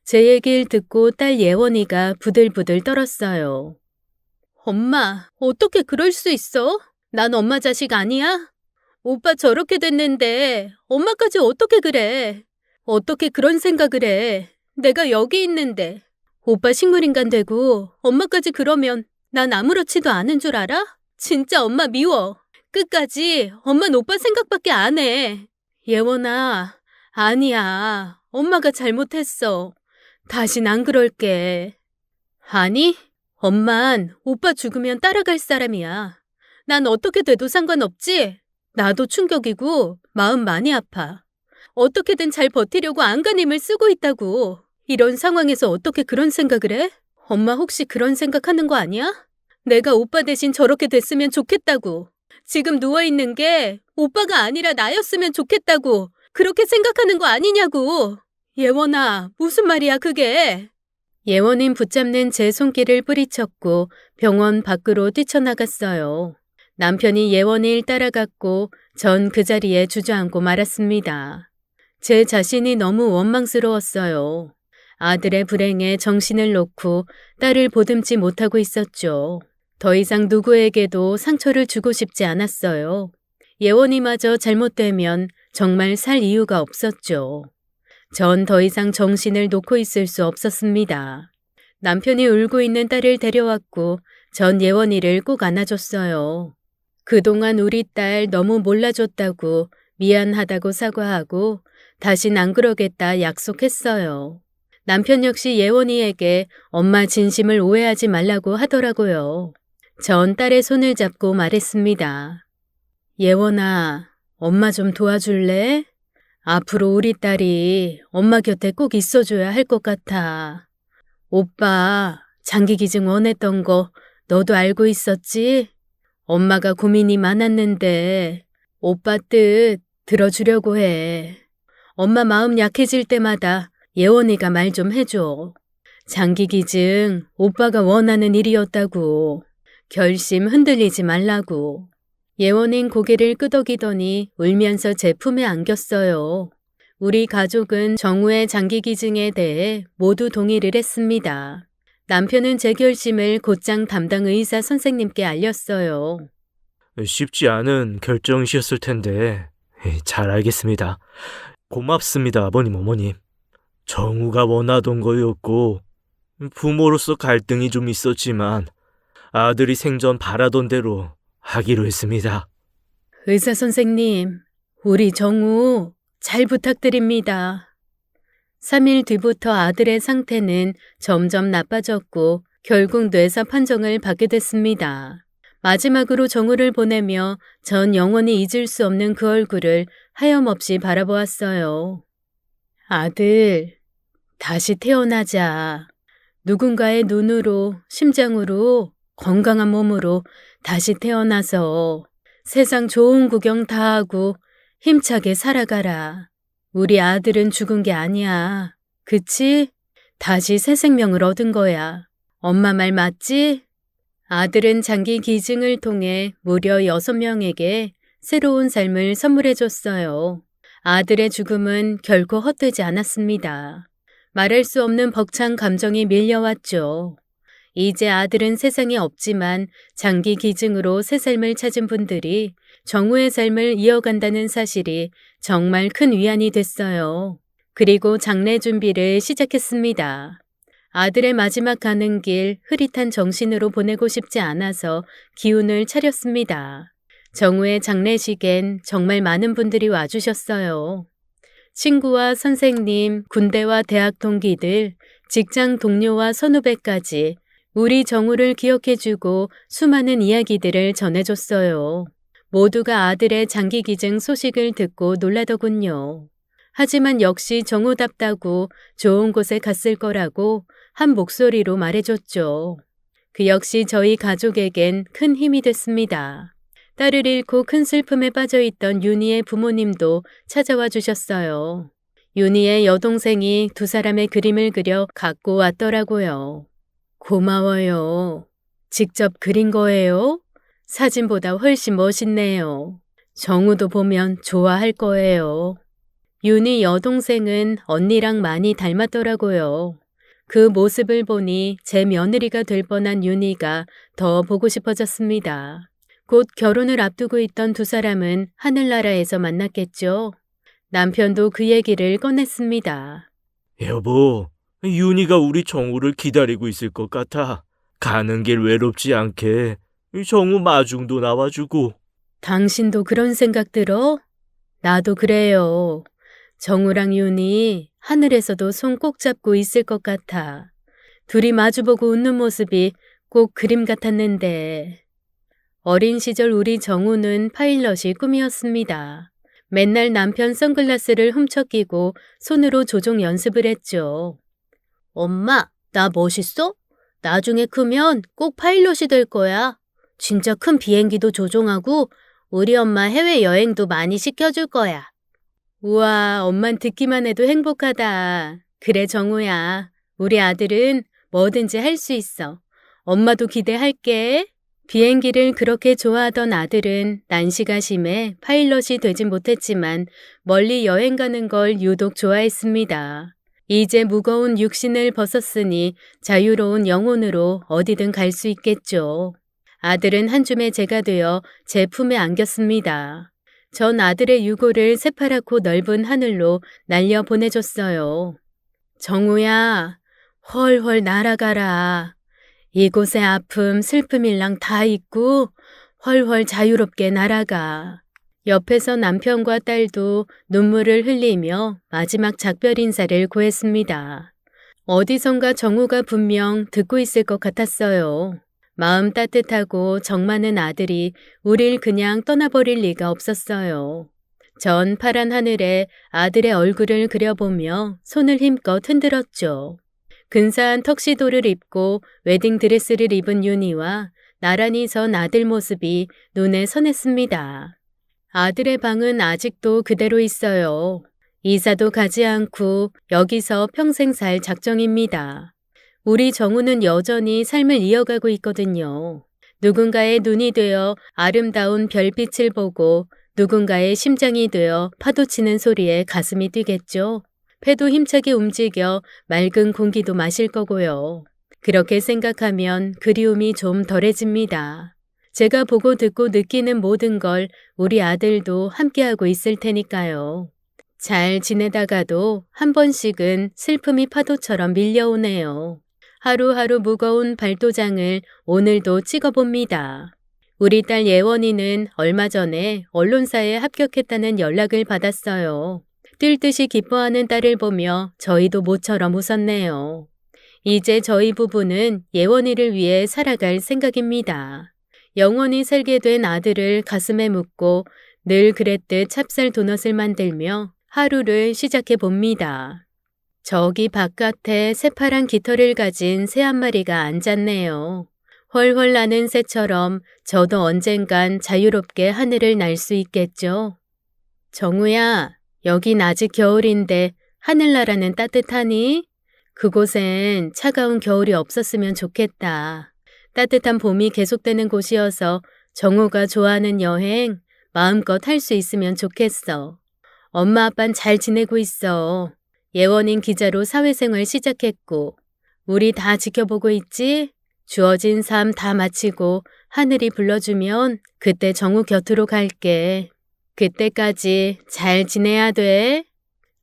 제 얘기를 듣고 딸 예원이가 부들부들 떨었어요. 엄마, 어떻게 그럴 수 있어? 난 엄마 자식 아니야? 오빠 저렇게 됐는데 엄마까지 어떻게 그래? 어떻게 그런 생각을 해? 내가 여기 있는데. 오빠 식물인간 되고 엄마까지 그러면 난 아무렇지도 않은 줄 알아? 진짜 엄마 미워. 끝까지 엄만 오빠 생각밖에 안 해. 예원아, 아니야. 엄마가 잘못했어. 다신 안 그럴게. 아니, 엄만 오빠 죽으면 따라갈 사람이야. 난 어떻게 돼도 상관없지? 나도 충격이고 마음 많이 아파. 어떻게든 잘 버티려고 안간힘을 쓰고 있다고. 이런 상황에서 어떻게 그런 생각을 해? 엄마 혹시 그런 생각하는 거 아니야? 내가 오빠 대신 저렇게 됐으면 좋겠다고. 지금 누워있는 게 오빠가 아니라 나였으면 좋겠다고. 그렇게 생각하는 거 아니냐고. 예원아, 무슨 말이야 그게. 예원인 붙잡는 제 손길을 뿌리쳤고 병원 밖으로 뛰쳐나갔어요. 남편이 예원이를 따라갔고 전 그 자리에 주저앉고 말았습니다. 제 자신이 너무 원망스러웠어요. 아들의 불행에 정신을 놓고 딸을 보듬지 못하고 있었죠. 더 이상 누구에게도 상처를 주고 싶지 않았어요. 예원이마저 잘못되면 정말 살 이유가 없었죠. 전 더 이상 정신을 놓고 있을 수 없었습니다. 남편이 울고 있는 딸을 데려왔고 전 예원이를 꼭 안아줬어요. 그동안 우리 딸 너무 몰라줬다고 미안하다고 사과하고 다신 안 그러겠다 약속했어요. 남편 역시 예원이에게 엄마 진심을 오해하지 말라고 하더라고요. 전 딸의 손을 잡고 말했습니다. 예원아, 엄마 좀 도와줄래? 앞으로 우리 딸이 엄마 곁에 꼭 있어줘야 할 것 같아. 오빠, 장기기증 원했던 거 너도 알고 있었지? 엄마가 고민이 많았는데 오빠 뜻 들어주려고 해. 엄마 마음 약해질 때마다 예원이가 말 좀 해줘. 장기기증 오빠가 원하는 일이었다고. 결심 흔들리지 말라고. 예원인 고개를 끄덕이더니 울면서 제 품에 안겼어요. 우리 가족은 정우의 장기기증에 대해 모두 동의를 했습니다. 남편은 제 결심을 곧장 담당 의사 선생님께 알렸어요. 쉽지 않은 결정이셨을 텐데 잘 알겠습니다. 고맙습니다, 아버님, 어머님. 정우가 원하던 거였고 부모로서 갈등이 좀 있었지만 아들이 생전 바라던 대로 하기로 했습니다. 의사 선생님, 우리 정우 잘 부탁드립니다. 3일 뒤부터 아들의 상태는 점점 나빠졌고 결국 뇌사 판정을 받게 됐습니다. 마지막으로 정우를 보내며 전 영원히 잊을 수 없는 그 얼굴을 하염없이 바라보았어요. 아들, 다시 태어나자. 누군가의 눈으로, 심장으로, 건강한 몸으로 다시 태어나서 세상 좋은 구경 다 하고 힘차게 살아가라. 우리 아들은 죽은 게 아니야. 그치? 다시 새 생명을 얻은 거야. 엄마 말 맞지? 아들은 장기 기증을 통해 무려 6명에게 새로운 삶을 선물해줬어요. 아들의 죽음은 결코 헛되지 않았습니다. 말할 수 없는 벅찬 감정이 밀려왔죠. 이제 아들은 세상에 없지만 장기 기증으로 새 삶을 찾은 분들이 정우의 삶을 이어간다는 사실이 정말 큰 위안이 됐어요. 그리고 장례 준비를 시작했습니다. 아들의 마지막 가는 길 흐릿한 정신으로 보내고 싶지 않아서 기운을 차렸습니다. 정우의 장례식엔 정말 많은 분들이 와주셨어요. 친구와 선생님, 군대와 대학 동기들, 직장 동료와 선후배까지 우리 정우를 기억해주고 수많은 이야기들을 전해줬어요. 모두가 아들의 장기기증 소식을 듣고 놀라더군요. 하지만 역시 정우답다고 좋은 곳에 갔을 거라고 한 목소리로 말해줬죠. 그 역시 저희 가족에겐 큰 힘이 됐습니다. 딸을 잃고 큰 슬픔에 빠져있던 윤희의 부모님도 찾아와 주셨어요. 윤희의 여동생이 두 사람의 그림을 그려 갖고 왔더라고요. 고마워요. 직접 그린 거예요? 사진보다 훨씬 멋있네요. 정우도 보면 좋아할 거예요. 윤희 여동생은 언니랑 많이 닮았더라고요. 그 모습을 보니 제 며느리가 될 뻔한 윤희가 더 보고 싶어졌습니다. 곧 결혼을 앞두고 있던 두 사람은 하늘나라에서 만났겠죠. 남편도 그 얘기를 꺼냈습니다. 여보, 윤희가 우리 정우를 기다리고 있을 것 같아. 가는 길 외롭지 않게 정우 마중도 나와주고. 당신도 그런 생각 들어? 나도 그래요. 정우랑 윤희 하늘에서도 손 꼭 잡고 있을 것 같아. 둘이 마주보고 웃는 모습이 꼭 그림 같았는데. 어린 시절 우리 정우는 파일럿이 꿈이었습니다. 맨날 남편 선글라스를 훔쳐 끼고 손으로 조종 연습을 했죠. 엄마, 나 멋있어? 나중에 크면 꼭 파일럿이 될 거야. 진짜 큰 비행기도 조종하고 우리 엄마 해외여행도 많이 시켜줄 거야. 우와, 엄만 듣기만 해도 행복하다. 그래, 정우야. 우리 아들은 뭐든지 할 수 있어. 엄마도 기대할게. 비행기를 그렇게 좋아하던 아들은 난시가 심해 파일럿이 되진 못했지만 멀리 여행 가는 걸 유독 좋아했습니다. 이제 무거운 육신을 벗었으니 자유로운 영혼으로 어디든 갈 수 있겠죠. 아들은 한 줌의 재가 되어 제 품에 안겼습니다. 전 아들의 유고를 새파랗고 넓은 하늘로 날려 보내줬어요. 정우야, 훨훨 날아가라. 이곳에 아픔, 슬픔일랑 다 있고 훨훨 자유롭게 날아가. 옆에서 남편과 딸도 눈물을 흘리며 마지막 작별 인사를 고했습니다. 어디선가 정우가 분명 듣고 있을 것 같았어요. 마음 따뜻하고 정 많은 아들이 우릴 그냥 떠나버릴 리가 없었어요. 전 파란 하늘에 아들의 얼굴을 그려보며 손을 힘껏 흔들었죠. 근사한 턱시도를 입고 웨딩드레스를 입은 윤희와 나란히 선 아들 모습이 눈에 선했습니다. 아들의 방은 아직도 그대로 있어요. 이사도 가지 않고 여기서 평생 살 작정입니다. 우리 정우는 여전히 삶을 이어가고 있거든요. 누군가의 눈이 되어 아름다운 별빛을 보고 누군가의 심장이 되어 파도치는 소리에 가슴이 뛰겠죠. 배도 힘차게 움직여 맑은 공기도 마실 거고요. 그렇게 생각하면 그리움이 좀 덜해집니다. 제가 보고 듣고 느끼는 모든 걸 우리 아들도 함께하고 있을 테니까요. 잘 지내다가도 한 번씩은 슬픔이 파도처럼 밀려오네요. 하루하루 무거운 발도장을 오늘도 찍어봅니다. 우리 딸 예원이는 얼마 전에 언론사에 합격했다는 연락을 받았어요. 뛸 듯이 기뻐하는 딸을 보며 저희도 모처럼 웃었네요. 이제 저희 부부는 예원이를 위해 살아갈 생각입니다. 영원히 살게 된 아들을 가슴에 묻고 늘 그랬듯 찹쌀 도넛을 만들며 하루를 시작해 봅니다. 저기 바깥에 새파란 깃털을 가진 새 한 마리가 앉았네요. 훨훨 나는 새처럼 저도 언젠간 자유롭게 하늘을 날 수 있겠죠. 정우야, 여긴 아직 겨울인데 하늘나라는 따뜻하니? 그곳엔 차가운 겨울이 없었으면 좋겠다. 따뜻한 봄이 계속되는 곳이어서 정우가 좋아하는 여행 마음껏 할 수 있으면 좋겠어. 엄마 아빠는 잘 지내고 있어. 예원인 기자로 사회생활 시작했고 우리 다 지켜보고 있지? 주어진 삶 다 마치고 하늘이 불러주면 그때 정우 곁으로 갈게. 그때까지 잘 지내야 돼.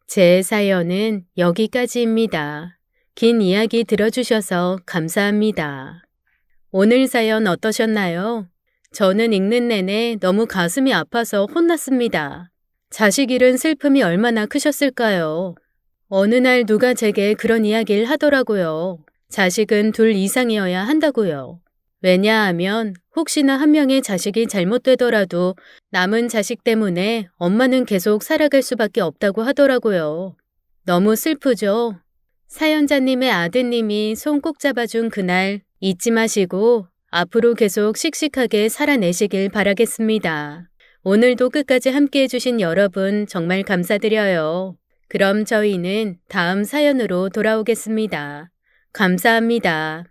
제 사연은 여기까지입니다. 긴 이야기 들어주셔서 감사합니다. 오늘 사연 어떠셨나요? 저는 읽는 내내 너무 가슴이 아파서 혼났습니다. 자식 잃은 슬픔이 얼마나 크셨을까요? 어느 날 누가 제게 그런 이야기를 하더라고요. 자식은 2 이상이어야 한다고요. 왜냐하면 혹시나 한 명의 자식이 잘못되더라도 남은 자식 때문에 엄마는 계속 살아갈 수밖에 없다고 하더라고요. 너무 슬프죠? 사연자님의 아드님이 손 꼭 잡아준 그날 잊지 마시고 앞으로 계속 씩씩하게 살아내시길 바라겠습니다. 오늘도 끝까지 함께 해주신 여러분 정말 감사드려요. 그럼 저희는 다음 사연으로 돌아오겠습니다. 감사합니다.